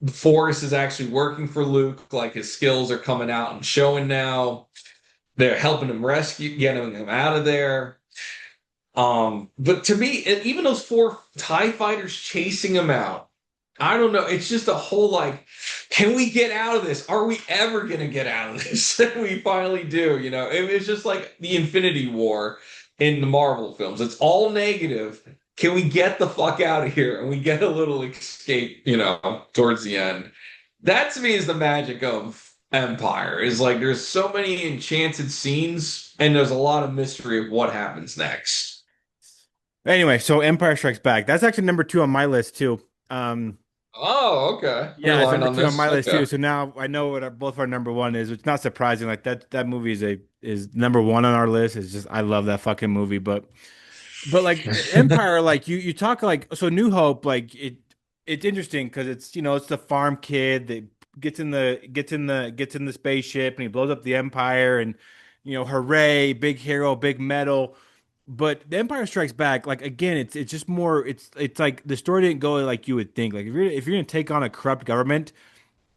The Force is actually working for Luke. Like his skills are coming out and showing now. They're helping him rescue, getting him out of there. But to me, even those 4 TIE fighters chasing him out, I don't know. It's just a whole like, can we get out of this? Are we ever gonna get out of this? And we finally do. It's just like the Infinity War in the Marvel films. It's all negative. Can we get the fuck out of here? And we get a little escape, towards the end. That to me is the magic of Empire. Is like there's so many enchanted scenes, and there's a lot of mystery of what happens next. anyway, so Empire Strikes Back. That's actually number 2 on my list too. Um, Oh, okay. We're yeah, it's aligned number on 2 on this. my list too. Okay. So now I know what both our number one is, which is not surprising. Like that movie is number 1 on our list. It's just I love that fucking movie. But like Empire, like you talk like so New Hope, like it's interesting because it's the farm kid that gets in the spaceship and he blows up the Empire and hooray, big hero, big medal. But the Empire Strikes Back, like again, it's just more it's like the story didn't go like you would think. Like if you're gonna take on a corrupt government,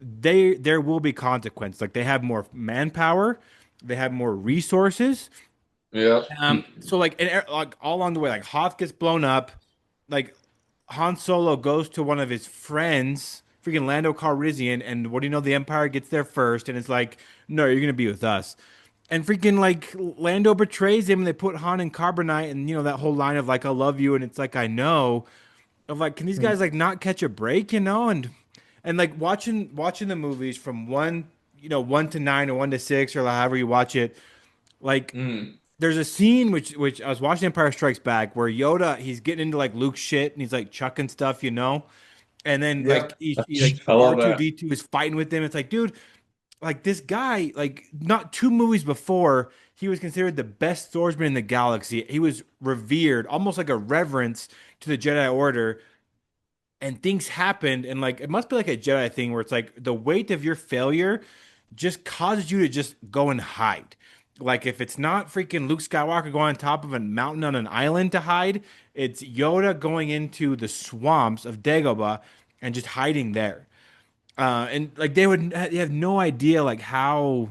there will be consequence. Like they have more manpower, they have more resources. Yep. So like all along the way, like Hoth gets blown up, like Han Solo goes to one of his friends, freaking Lando Calrissian, and what do you know? The Empire gets there first, and it's like, no, you're gonna be with us. And freaking like Lando betrays him, and they put Han in carbonite, and that whole line of like I love you, and it's like I know, of like, can these guys like not catch a break, and like watching the movies from 1 to 9 or 1 to 6 or however you watch it, like Mm. there's a scene which I was watching Empire Strikes Back where Yoda he's getting into like Luke's shit and he's like chucking stuff, and then like Yep. like I love that. R2D2 is fighting with him. It's like, dude, like this guy, like not 2 movies before, he was considered the best swordsman in the galaxy. He was revered, almost like a reverence to the Jedi Order. And things happened, and like it must be like a Jedi thing where it's like the weight of your failure just causes you to just go and hide. Like if it's not freaking Luke Skywalker going on top of a mountain on an island to hide, it's Yoda going into the swamps of Dagobah and just hiding there. And like they have no idea like how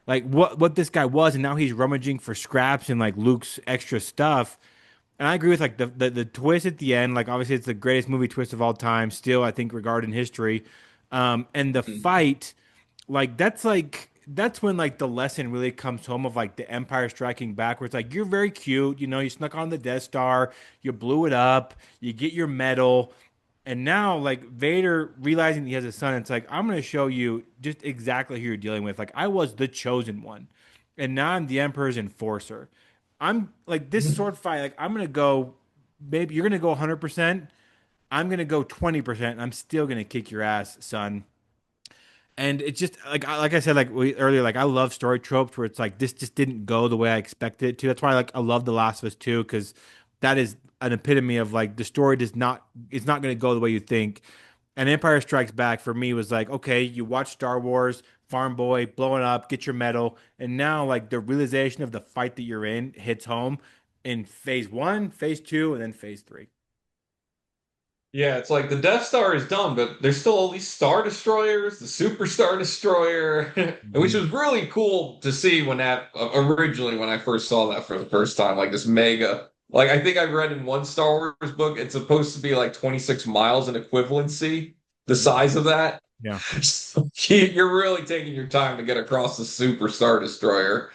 like what this guy was, and now he's rummaging for scraps and like Luke's extra stuff. And I agree with like the twist at the end. Like obviously it's the greatest movie twist of all time, still I think regarded in history. And the Mm. fight, that's when like the lesson really comes home of like the Empire striking back, where it's like you're very cute, you snuck on the Death Star, you blew it up, you get your medal, and now like Vader realizing he has a son, it's like I'm gonna show you just exactly who you're dealing with. Like I was the chosen one, and now I'm the Emperor's enforcer. I'm like this sword fight. Like I'm gonna go. Maybe you're gonna go 100%. I'm gonna go 20%. I'm still gonna kick your ass, son. And it's just like I said earlier, like I love story tropes where it's like this just didn't go the way I expected it to. That's why like I love The Last of Us 2 because that is an epitome of like the story does not it's not going to go the way you think. And Empire Strikes Back for me was like, okay, you watch Star Wars, Farm Boy, blowing up, get your medal, and now like the realization of the fight that you're in hits home in phase 1, phase 2, and then phase 3. Yeah, it's like the Death Star is done, but there's still all these Star Destroyers, the Super Star Destroyer, which Mhm. was really cool to see when that originally when I first saw that for the first time, like this mega. Like I think I read in one Star Wars book, it's supposed to be like 26 miles in equivalency, the size of that. Yeah. So you're really taking your time to get across the Super Star Destroyer.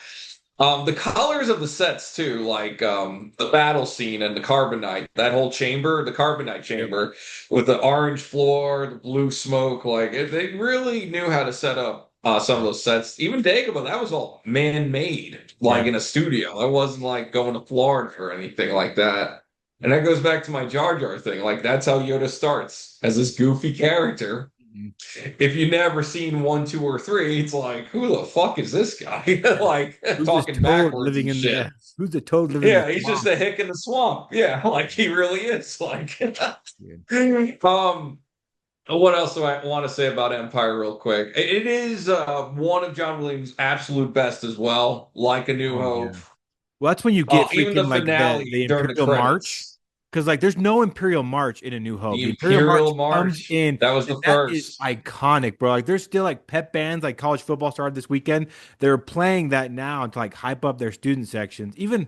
The colors of the sets too, like the battle scene and the carbonite, that whole chamber, the carbonite Yep. chamber with the orange floor, the blue smoke, they really knew how to set up some of Yeah. those sets. Even Dagobah, that was all man-made, like Yeah. in a studio. That wasn't like going to Florida or anything like that. And that goes back to my Jar Jar thing. Like that's how Yoda starts as this goofy character. Mhm. If you never seen one, two, or three, it's like, who the fuck is this guy? Yeah. Like Who's this talking toad backwards living and in the shit. yeah? Who's the toad living in the Yeah, he's just swamp? a hick in the swamp. Yeah, like he really is. Like, Dude. what else do I want to say about Empire, real quick? It is one of John Williams' absolute best as well. Like A New Oh Hope. yeah. Well, that's when you get Even the freaking like the finale during the Imperial March, credits, because like there's no Imperial March in A New Hope. the The Imperial March Imperial comes March. in, That was and the that is first. iconic, bro. Like there's still like pep bands, like college football started this weekend. They're playing that now to like hype up their student sections. Even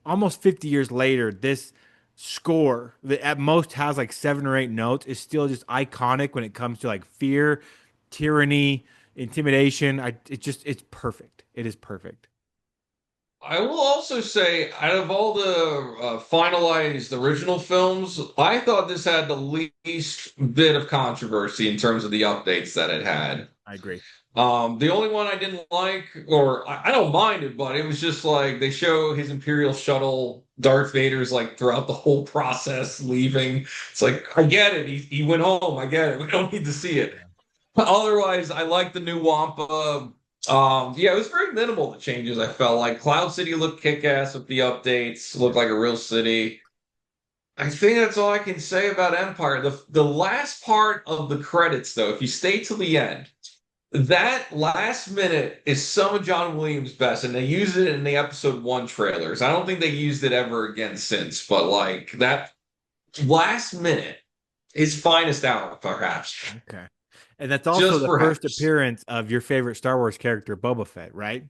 almost 50 years later, this score that at most has like 7 or 8 notes is still just iconic when it comes to like fear, tyranny, intimidation. It's perfect. It is perfect. I will also say, out of all the finalized original films, I thought this had the least bit of controversy in terms of the updates that it had. I agree. The only one I didn't like, or I don't mind it, but it was just like they show his Imperial shuttle, Darth Vader's like throughout the whole process leaving. It's like, I get it. He went home. I get it. We don't need to see it. Otherwise, I like the new Wampa. Yeah, it was very minimal, the changes, I felt like. Cloud City looked kick-ass with the updates, looked Yeah. like a real city. I think that's all I can say about Empire. The last part of the credits, though, if you stay till the end, that last minute is some of John Williams' best, and they used it in the episode 1 trailers. I don't think they used it ever again since, but like that last minute, his finest hour, perhaps. Okay. And that's also Just the first perhaps. appearance of your favorite Star Wars character, Boba Fett, right?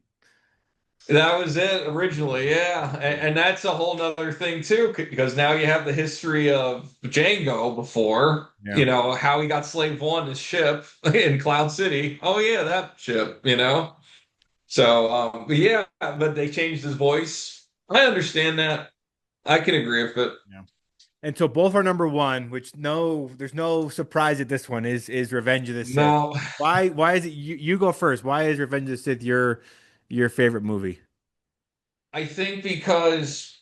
That was it originally, yeah. And that's a whole nother thing too, because now you have the history of Django before, Yeah. how he got Slave One, his ship in Cloud City. Oh yeah, that ship. So yeah, but they changed his voice. I understand that. I can agree with it. Yeah. And so both are number one, which there's no surprise at this one is Revenge of the Sith. Now, Why is it you go first? Why is Revenge of the Sith your favorite movie? I think because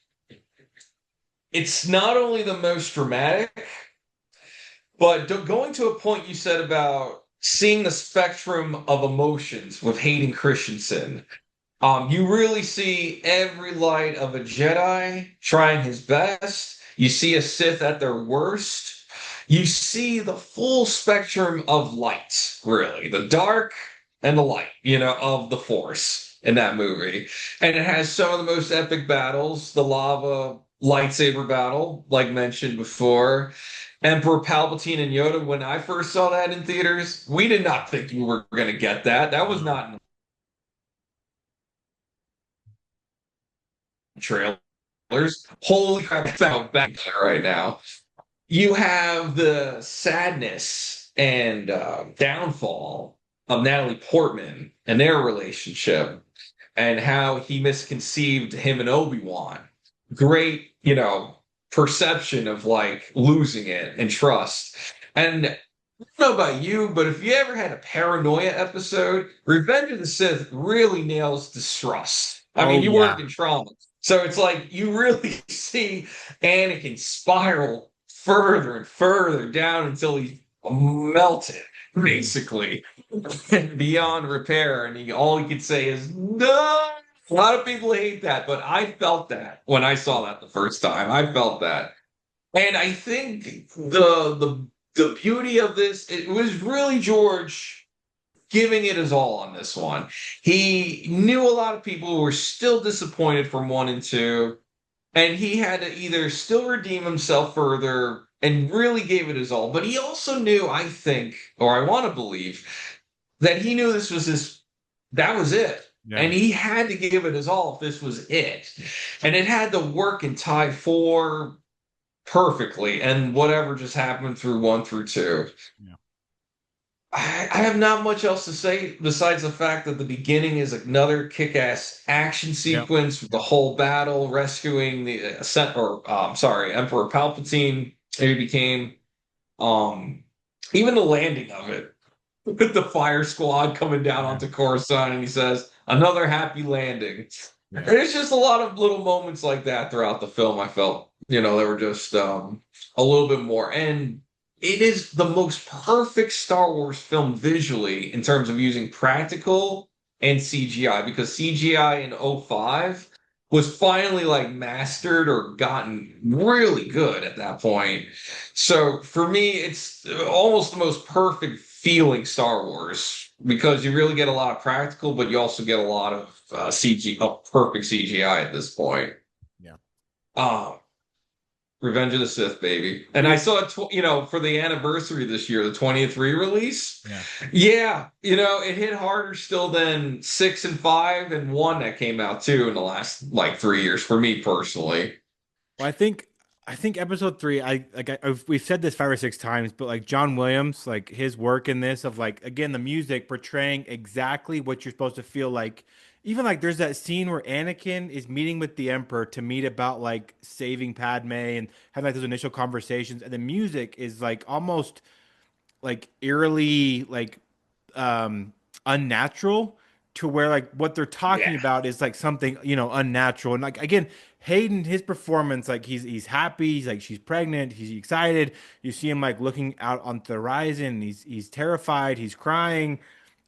it's not only the most dramatic, but going to a point you said about seeing the spectrum of emotions with Hayden Christensen, you really see every light of a Jedi trying his best. You see a Sith at their worst. You see the full spectrum of lights, really, the dark and the light, of the Force in that movie. And it has some of the most epic battles, the lava lightsaber battle, like mentioned before. Emperor Palpatine and Yoda, when I first saw that in theaters, we did not think you were going to get that. That was No. not in the trailers. Holy crap, I found back there right now. You have the sadness and downfall of Natalie Portman and their relationship and how he misconceived him and Obi-Wan. Great, perception of like losing it and trust. And I don't know about you, but if you ever had a paranoia episode, Revenge of the Sith really nails distrust. I mean, Oh you work yeah. in trauma. So it's like you really see Anakin spiral further and further down until he's melted. basically, beyond repair. And all he could say is, no. A lot of people hate that, but I felt that when I saw that the first time. I felt that. And I think the beauty of this, it was really George giving it his all on this one. He knew a lot of people were still disappointed from one and two, and he had to either still redeem himself further and really gave it his all. But he also knew, I think, or I want to believe, that he knew this was his, that was it. Yeah. And he had to give it his all if this was it. And it had to work in tie four perfectly. And whatever just happened through one through two. Yeah. I have not much else to say besides the fact that the beginning is another kick-ass action Yeah. sequence with the whole battle, rescuing the Emperor Palpatine. It became even the landing of it with the fire squad coming down Yeah. onto Coruscant, and he says, "Another happy landing." Yeah. There's just a lot of little moments like that throughout the film. I felt, they were just a little bit more. And it is the most perfect Star Wars film visually in terms of using practical and CGI, because CGI in '05 was finally like mastered or gotten really good at that point. So for me, it's almost the most perfect feeling Star Wars because you really get a lot of practical, but you also get a lot of perfect CGI at this point. Yeah. Um, Revenge of the Sith, baby. And I saw it, for the anniversary this year, the 20th re-release. Yeah. Yeah, it hit harder still than 6 and 5 and 1 that came out too in the last like 3 years for me personally. Well, I think episode three, we've said this 5 or 6 times, but like John Williams, like his work in this of like again the music portraying exactly what you're supposed to feel like. Even like there's that scene where Anakin is meeting with the Emperor to meet about like saving Padme and having like those initial conversations, and the music is like almost like eerily like unnatural to where like what they're talking Yeah. about is like something unnatural. And like again, Hayden, his performance, like he's happy, he's like she's pregnant, he's excited. You see him like looking out on the horizon, he's terrified, he's crying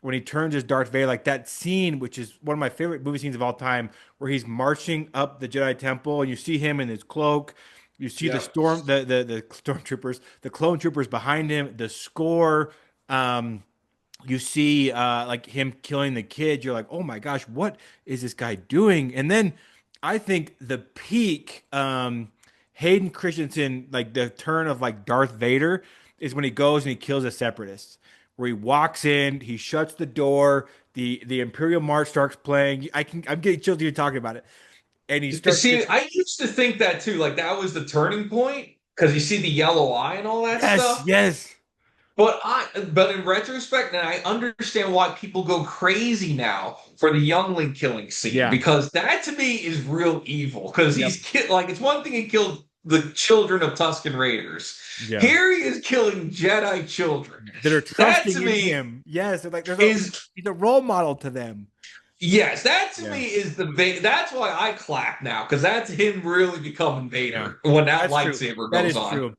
when he turns as Darth Vader. Like that scene, which is one of my favorite movie scenes of all time, where he's marching up the Jedi Temple and you see him in his cloak. You see the Yeah. storm, the stormtroopers, the clone troopers behind him, the score. You see like him killing the kid. You're like, oh my gosh, what is this guy doing? And then I think the peak, Hayden Christensen, like the turn of like Darth Vader, is when he goes and he kills the separatists. Where he walks in, he shuts the door, the Imperial March starts playing. I'm getting chills even talking about it. And he starts See, just I used to think that too. Like that was the turning point because you see the yellow eye and all that yes, stuff. yes, But in retrospect, and I understand why people go crazy now for the youngling killing scene yeah, because that to me is real evil. Because yep, like it's one thing he killed the children of Tusken Raiders. yeah. Here he is killing Jedi children. That are That trusting to in me him. Yes, like is he's a role model to them. yes, that to Yeah, me is the that's why I clap now because that's him really becoming yeah, Vader when that that's true. lightsaber That goes is on. true.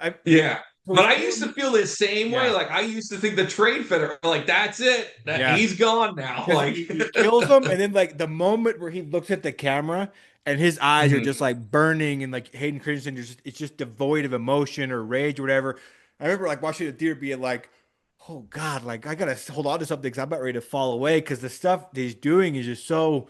I Yeah. for But I used to film, feel the same way. yeah, Like I used to think the Trade Federation, like that's it. That yeah, he's gone now. because Like he kills him, and then like the moment where he looks at the camera and his eyes are just Mhm. like burning, and like Hayden Christensen, it's just devoid of emotion or rage or whatever. I remember like watching the theater being like, "Oh God, like I gotta hold on to something because I'm about ready to fall away." Because the stuff that he's doing is just so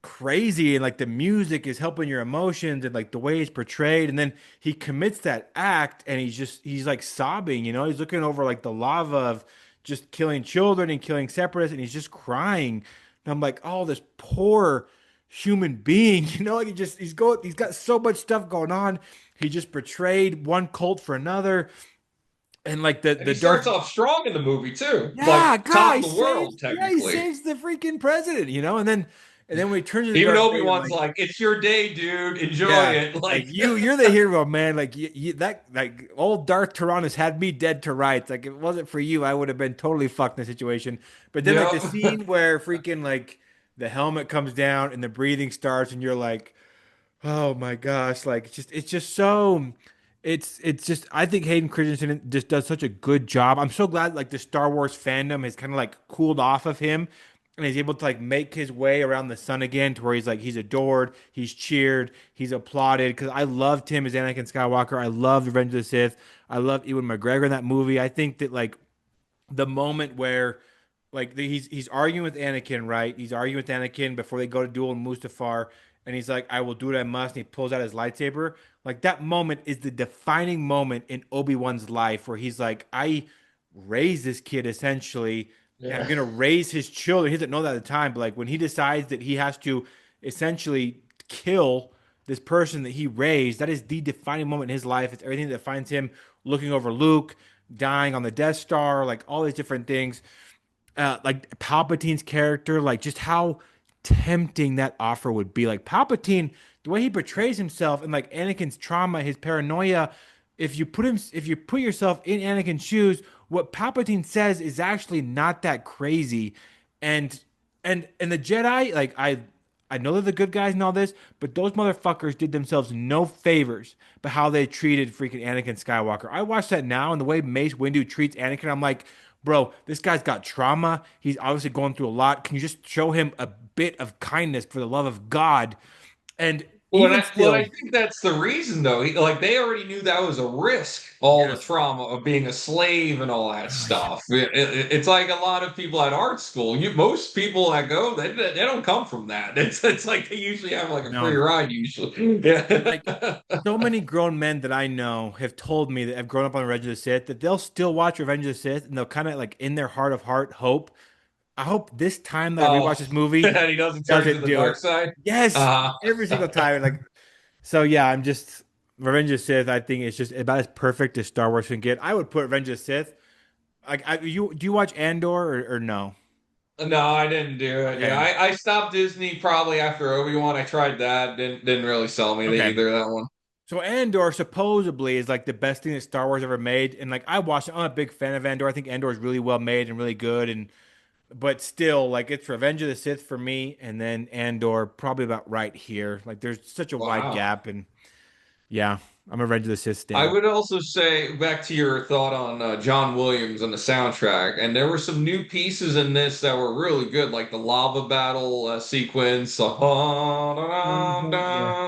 crazy, and like the music is helping your emotions and like the way he's portrayed, and then he commits that act and he's like sobbing, he's looking over like the lava of just killing children and killing separatists, and he's just crying. And I'm like, oh, this poor human being, like he's got so much stuff going on. He just betrayed one cult for another, and like the And he the dark. starts off strong in the movie too. Yeah, Like top God, of the world, he technically. saves the freaking president, and then when he turns into Even Darth Vader, Obi-Wan's like, like, it's your day, dude. Enjoy yeah, it. like Like you're the hero, man. Like that, like old Darth Tyrannus had me dead to rights. Like if it wasn't for you, I would have been totally fucked in the situation. But then like the yeah. scene where freaking like the helmet comes down and the breathing starts, and you're like, oh my gosh, like it's just so it's just I think Hayden Christensen just does such a good job. I'm so glad like the Star Wars fandom has kind of like cooled off of him and he's able to like make his way around the sun again to where he's like he's adored, he's cheered, he's applauded because I loved him as Anakin Skywalker. I loved Revenge of the Sith. I loved Ewan McGregor in that movie. I think that like the moment where he's arguing with Anakin, right? He's arguing with Anakin before they go to duel in Mustafar, and he's like, "I will do what I must," and he pulls out his lightsaber. Like that moment is the defining moment in Obi-Wan's life where he's like, "I raised this kid essentially, and I'm Yeah. gonna raise his children." He doesn't know that at the time, but like when he decides that he has to essentially kill this person that he raised, that is the defining moment in his life. It's everything that defines him looking over Luke, dying on the Death Star, like all these different things. Like Palpatine's character, like just how tempting that offer would be. Like Palpatine, the way he portrays himself and like Anakin's trauma, his paranoia. If you put yourself in Anakin's shoes, what Palpatine says is actually not that crazy. And and the Jedi, like I know they're the good guys and all this, but those motherfuckers did themselves no favors by how they treated freaking Anakin Skywalker. I watch that now and the way Mace Windu treats Anakin, I'm like, bro, this guy's got trauma. He's obviously going through a lot. Can you just show him a bit of kindness for the love of God? And even Well, I still, think that's the reason, though. Like they already knew that was a risk, all the yes. trauma of being a slave and all that Oh, yeah. stuff. It's like a lot of people at art school. Most people that go, they don't come from that. It's like they usually have like a free No. ride, usually. Like Yeah. so many grown men that I know have told me that have grown up on Revenge of the Sith that they'll still watch Revenge of the Sith and they'll kind of like in their heart of heart hope. I hope this time that I Oh, rewatch this movie and he doesn't turn to doesn't the do dark it. side. Yes, Uh, every single time. Like so, yeah. I'm just Revenge of the Sith. I think it's just about as perfect as Star Wars can get. I would put Revenge of the Sith. Like, you do you watch Andor or no? no, I didn't do it. Yeah, Okay, I stopped Disney probably after Obi-Wan. I tried that. Didn't really sell me okay. either, that one. So Andor supposedly is like the best thing that Star Wars ever made, and like I watched it. I'm a big fan of Andor. I think Andor is really well made and really good, and but still, like it's Revenge of the Sith for me, and then Andor probably about right here. Like there's such a wide Wow. gap, and yeah, I'm a Revenge of the Sith I stan. would also say back to your thought on John Williams and the soundtrack, and there were some new pieces in this that were really good, like the lava battle sequence, Yeah.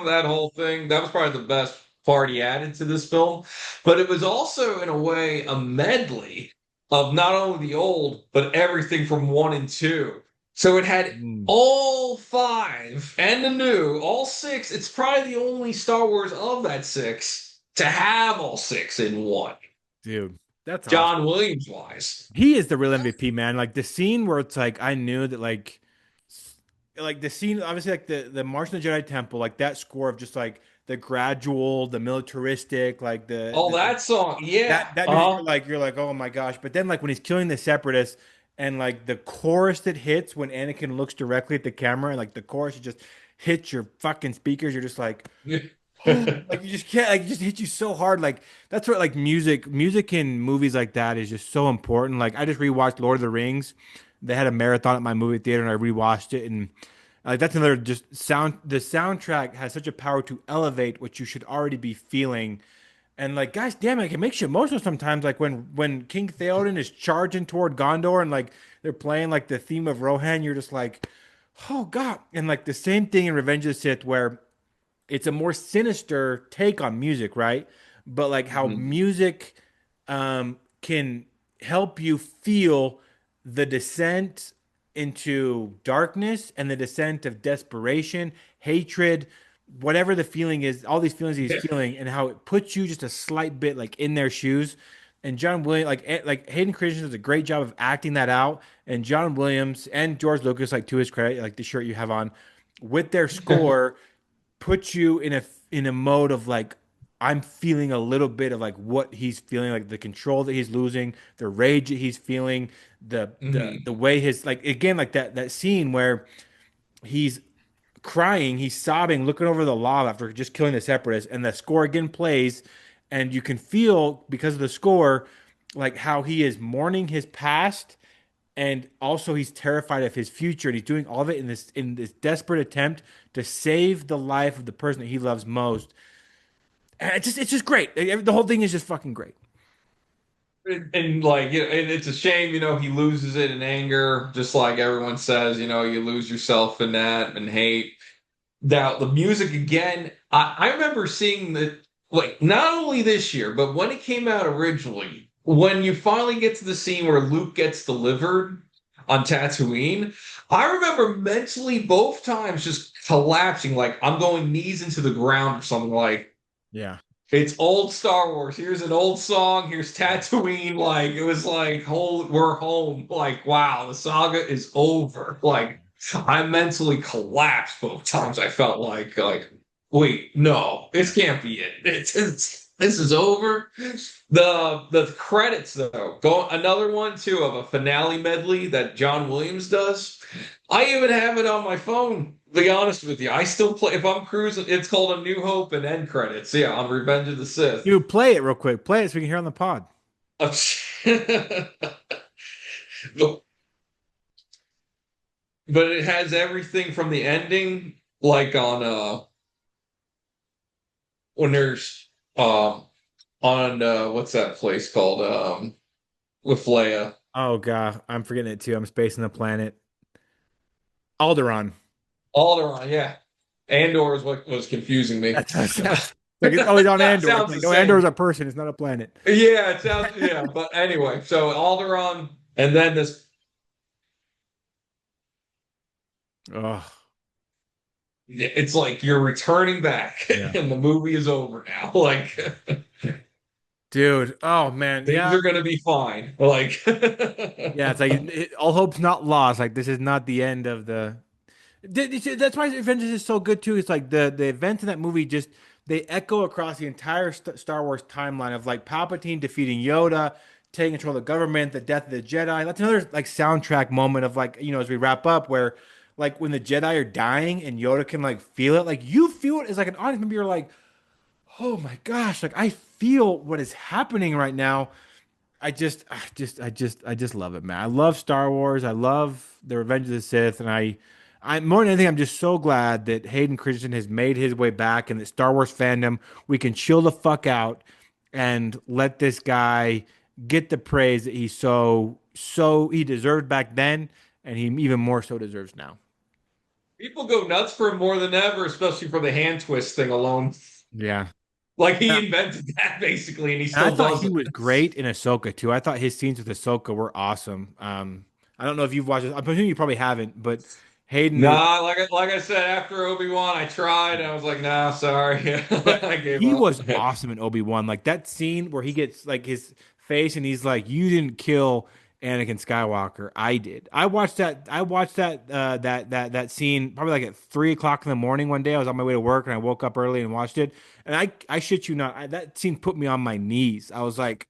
that whole thing. That was probably the best part he added to this film. But it was also, in a way, a medley of not only the old, but everything from one and two. So it had Mm, all five and the new, all six. It's probably the only Star Wars of that six to have all six in one. dude, that's John awesome. Williams wise. He is the real MVP, man. Like the scene where it's like I knew that like the scene obviously like the March in the Jedi Temple, like that score of just like the gradual, the militaristic, like Oh, that song, yeah. that music you're like, oh my gosh. But then like when he's killing the separatists and like the chorus that hits when Anakin looks directly at the camera and like the chorus just hits your fucking speakers, you're just like, like you just can't like it just hits you so hard. Like that's what like music in movies like that is just so important. Like I just rewatched Lord of the Rings. They had a marathon at my movie theater and I rewatched it and like that's another just sound the soundtrack has such a power to elevate what you should already be feeling. And like guys damn it, like, it makes you emotional sometimes like when King Theoden is charging toward Gondor and like they're playing like the theme of Rohan, you're just like, oh God. And like the same thing in Revenge of the Sith where it's a more sinister take on music, right? But like how Mhm. music can help you feel the descent into darkness and the descent of desperation, hatred, whatever the feeling is, all these feelings he's feeling, and how it puts you just a slight bit like in their shoes. And John Williams, like Hayden Christensen does a great job of acting that out, and John Williams and George Lucas, like to his credit, like the shirt you have on, with their score puts you in a mode of like I'm feeling a little bit of like what he's feeling, like the control that he's losing, the rage that he's feeling, Mhm. the way his like again like that scene where he's crying, he's sobbing, looking over the lava after just killing the separatists, and the score again plays, and you can feel because of the score like how he is mourning his past and also he's terrified of his future and he's doing all of it in this desperate attempt to save the life of the person that he loves most And it's just great. The whole thing is just fucking great. And like, and it's a shame, he loses it in anger, just like everyone says, you lose yourself in that and hate. Now, the music again, I remember seeing that, like, not only this year, but when it came out originally, when you finally get to the scene where Luke gets delivered on Tatooine, I remember mentally both times just collapsing, like I'm going knees into the ground or something like. Yeah. It's old Star Wars. Here's an old song. Here's Tatooine. Like it was like, we're home. Like wow, the saga is over. Like I mentally collapsed both times. I felt like wait, no, this can't be it. It's this is over. The credits though, go another one too of a finale medley that John Williams does. I even have it on my phone. To be honest with you, I still play if I'm cruising. It's called A New Hope and end credits. Yeah, on Revenge of the Sith. You play it real quick. Play it so we can hear on the pod. but, but it has everything from the ending, like on when there's on what's that place called with Leia. Oh god, I'm forgetting it too. I'm spacing the planet. Alderaan. Alderaan, yeah. Andor is what was confusing me. That's how it sounds. Like it's always on That Andor. It's sounds like the no, Andor is same. a person. It's not a planet. Yeah, it sounds yeah. But anyway, so Alderaan, and then this. Oh It's like you're returning back, yeah, and the movie is over now. Like dude. Oh man, things yeah, are gonna be fine. Like yeah. It's like all hope's not lost. Like this is not the end of the. That's why Avengers is so good too. It's like the events in that movie just they echo across the entire Star Wars timeline of like Palpatine defeating Yoda, taking control of the government, the death of the Jedi. That's another like soundtrack moment of like as we wrap up where like when the Jedi are dying and Yoda can like feel it, like you feel it as like an audience member. You're like, oh my gosh, like I feel what is happening right now. I just love it, man. I love Star Wars. I love the Revenge of the Sith, and I more than anything, I'm just so glad that Hayden Christensen has made his way back, and that Star Wars fandom, we can chill the fuck out and let this guy get the praise that he deserved back then, and he even more so deserves now. people go nuts for him more than ever, especially for the hand twist thing alone. Yeah. Like he invented that basically, and he And I still thought does he it. was great in Ahsoka too. I thought his scenes with Ahsoka were awesome. I don't know if you've watched it. I'm assuming you probably haven't, but Hayden is. Nah, like I said, after Obi-Wan, I tried. And I was like, nah, sorry, But I gave he up. was awesome in Obi-Wan. Like that scene where he gets like his face and he's like, "You didn't kill Anakin Skywalker. I did." I watched that scene probably like at 3 o'clock in the morning one day. I was on my way to work and I woke up early and watched it. And I shit you not, that scene put me on my knees. I was like,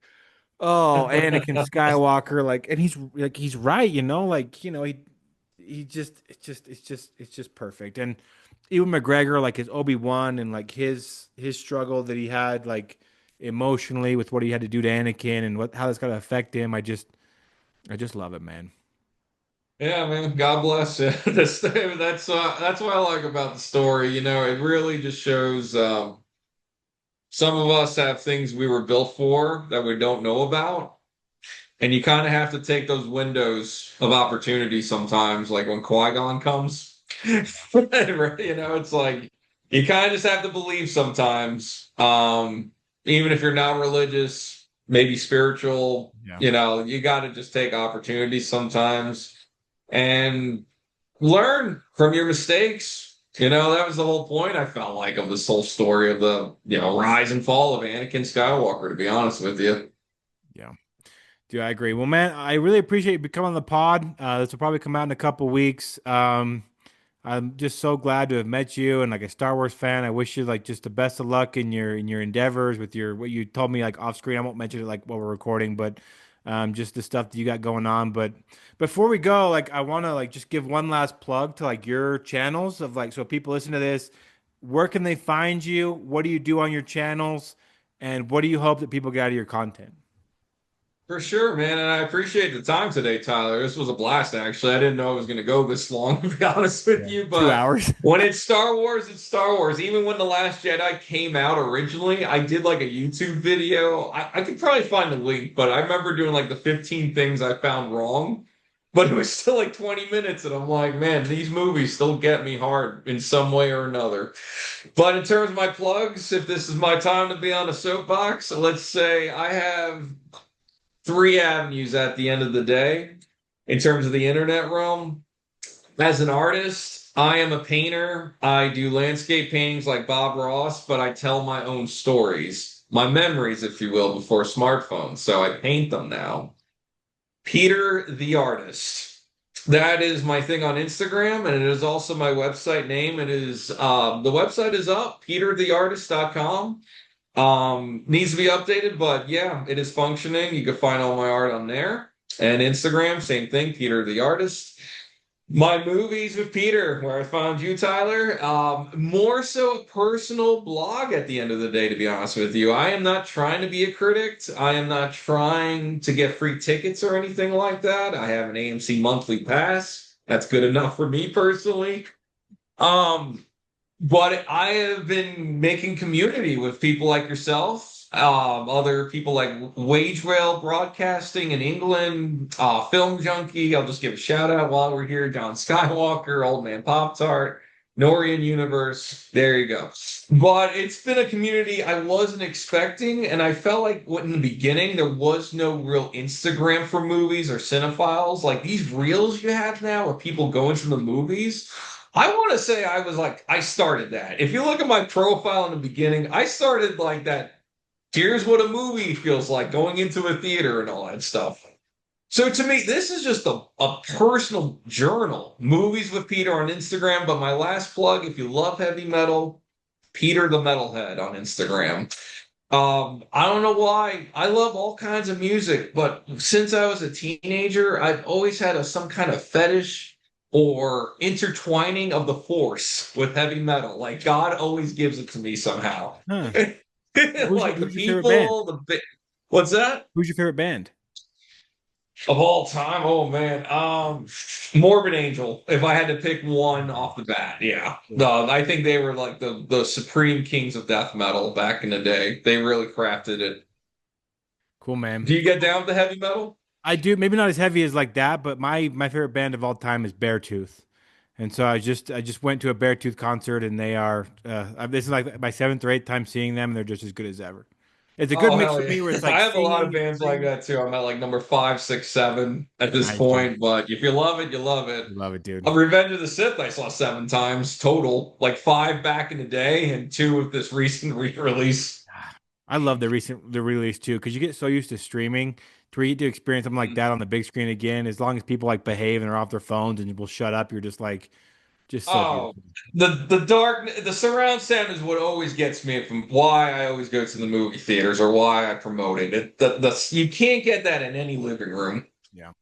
"Oh, Anakin Skywalker!" Like, and he's right. Like he just it's just perfect. And even McGregor, like his Obi-Wan and like his struggle that he had like emotionally with what he had to do to Anakin and what how that's gonna affect him. I just love it, man. Yeah, man. God bless you. That's what I like about the story. It really just shows some of us have things we were built for that we don't know about. And you kind of have to take those windows of opportunity sometimes, like when Qui-Gon comes. It's like you kind of just have to believe sometimes. Even if you're not religious, maybe spiritual, Yeah. you got to just take opportunities sometimes and learn from your mistakes. That was the whole point, I felt like, of this whole story of the, rise and fall of Anakin Skywalker, to be honest with you. Yeah. Dude, I agree. Well, man, I really appreciate you coming on the pod. This will probably come out in a couple weeks. I'm just so glad to have met you and like a Star Wars fan. I wish you like just the best of luck in your endeavors with your what you told me like off screen. I won't mention it like while we're recording, but just the stuff that you got going on. But before we go, like I want to like just give one last plug to like your channels of like so people listen to this. Where can they find you? What do you do on your channels? And what do you hope that people get out of your content? For sure, man. And I appreciate the time today, Tyler. This was a blast, actually. I didn't know it was going to go this long, to be honest with Yeah. you. Two But hours. when it's Star Wars, it's Star Wars. Even when The Last Jedi came out originally, I did like a YouTube video. I could probably find the link, but I remember doing like the 15 things I found wrong. But it was still like 20 minutes, and I'm like, man, these movies still get me hard in some way or another. But in terms of my plugs, if this is my time to be on a soapbox, let's say I have three avenues at the end of the day in terms of the internet realm. As an artist, I am a painter. I do landscape paintings like Bob Ross, but I tell my own stories, my memories, if you will, before smartphones. So I paint them now. Peter the Artist. That is my thing on Instagram, and it is also my website name. It is the website is up, petertheartist.com. Needs to be updated, but yeah, it is functioning. You can find all my art on there. And Instagram, same thing, Peter the Artist. My movies with Peter, where I found you, Tyler. More so a personal blog at the end of the day, to be honest with you. I am not trying to be a critic. I am not trying to get free tickets or anything like that. I have an AMC monthly pass. That's good enough for me personally. Um, but I have been making community with people like yourself, other people like Wage Whale Broadcasting in England, Film Junkie. I'll just give a shout out while we're here. John Skywalker, Old Man Pop Tart, Norian Universe. There you go. But it's been a community I wasn't expecting, and I felt like in the beginning there was no real Instagram for movies or cinephiles. Like these reels you have now of people going to the movies. I want to say I was like, I started that. If you look at my profile in the beginning, I started like that. Here's what a movie feels like going into a theater and all that stuff. So to me, this is just a personal journal. Movies with Peter on Instagram. But my last plug, if you love heavy metal, Peter the Metalhead on Instagram. I don't know why. I love all kinds of music, but since I was a teenager, I've always had some kind of fetish or intertwining of the force with heavy metal. Like God always gives it to me somehow. Huh. Like the Who's your favorite band? people, what's that? Who's your favorite band? Of all time? Oh man. Morbid Angel. If I had to pick one off the bat, yeah. No, I think they were like the supreme kings of death metal back in the day. They really crafted it. Cool, Do man. you get down with the heavy metal? I do, maybe not as heavy as like that, but my favorite band of all time is Beartooth. And so I just went to a Beartooth concert, and they are this is like my seventh or eighth time seeing them, and they're just as good as ever. It's a good Oh mix hell for yeah! me where it's I like have a lot of singing and bands like screaming. that too. I'm at like number five, six, seven at this Nice, dude. point. But if you love it, you love it. Love it, dude. Revenge of the Sith, I saw seven times total, like five back in the day and two with this recent re-release. I love the release too, because you get so used to streaming to get to experience something like that on the big screen again. As long as people like behave and are off their phones and will shut up, you're just like just so Oh, beautiful. the surround sound is what always gets me from why I always go to the movie theaters or why I promote it. You can't get that in any living room. Yeah,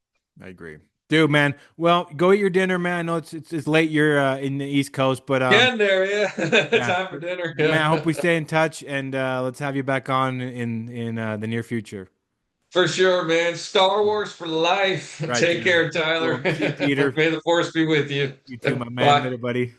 I agree. Dude, man. Well, go eat your dinner, man. I know it's late. You're in the East Coast, but Getting there, yeah. yeah, Time for dinner. man. I hope we Yeah. stay in touch, and let's have you back on in the near future. For sure, man. Star Wars for life. Right, Take dude. care, Tyler. Cool. See you, Peter. May the force be with you. You too, my man. Bye. Later, buddy.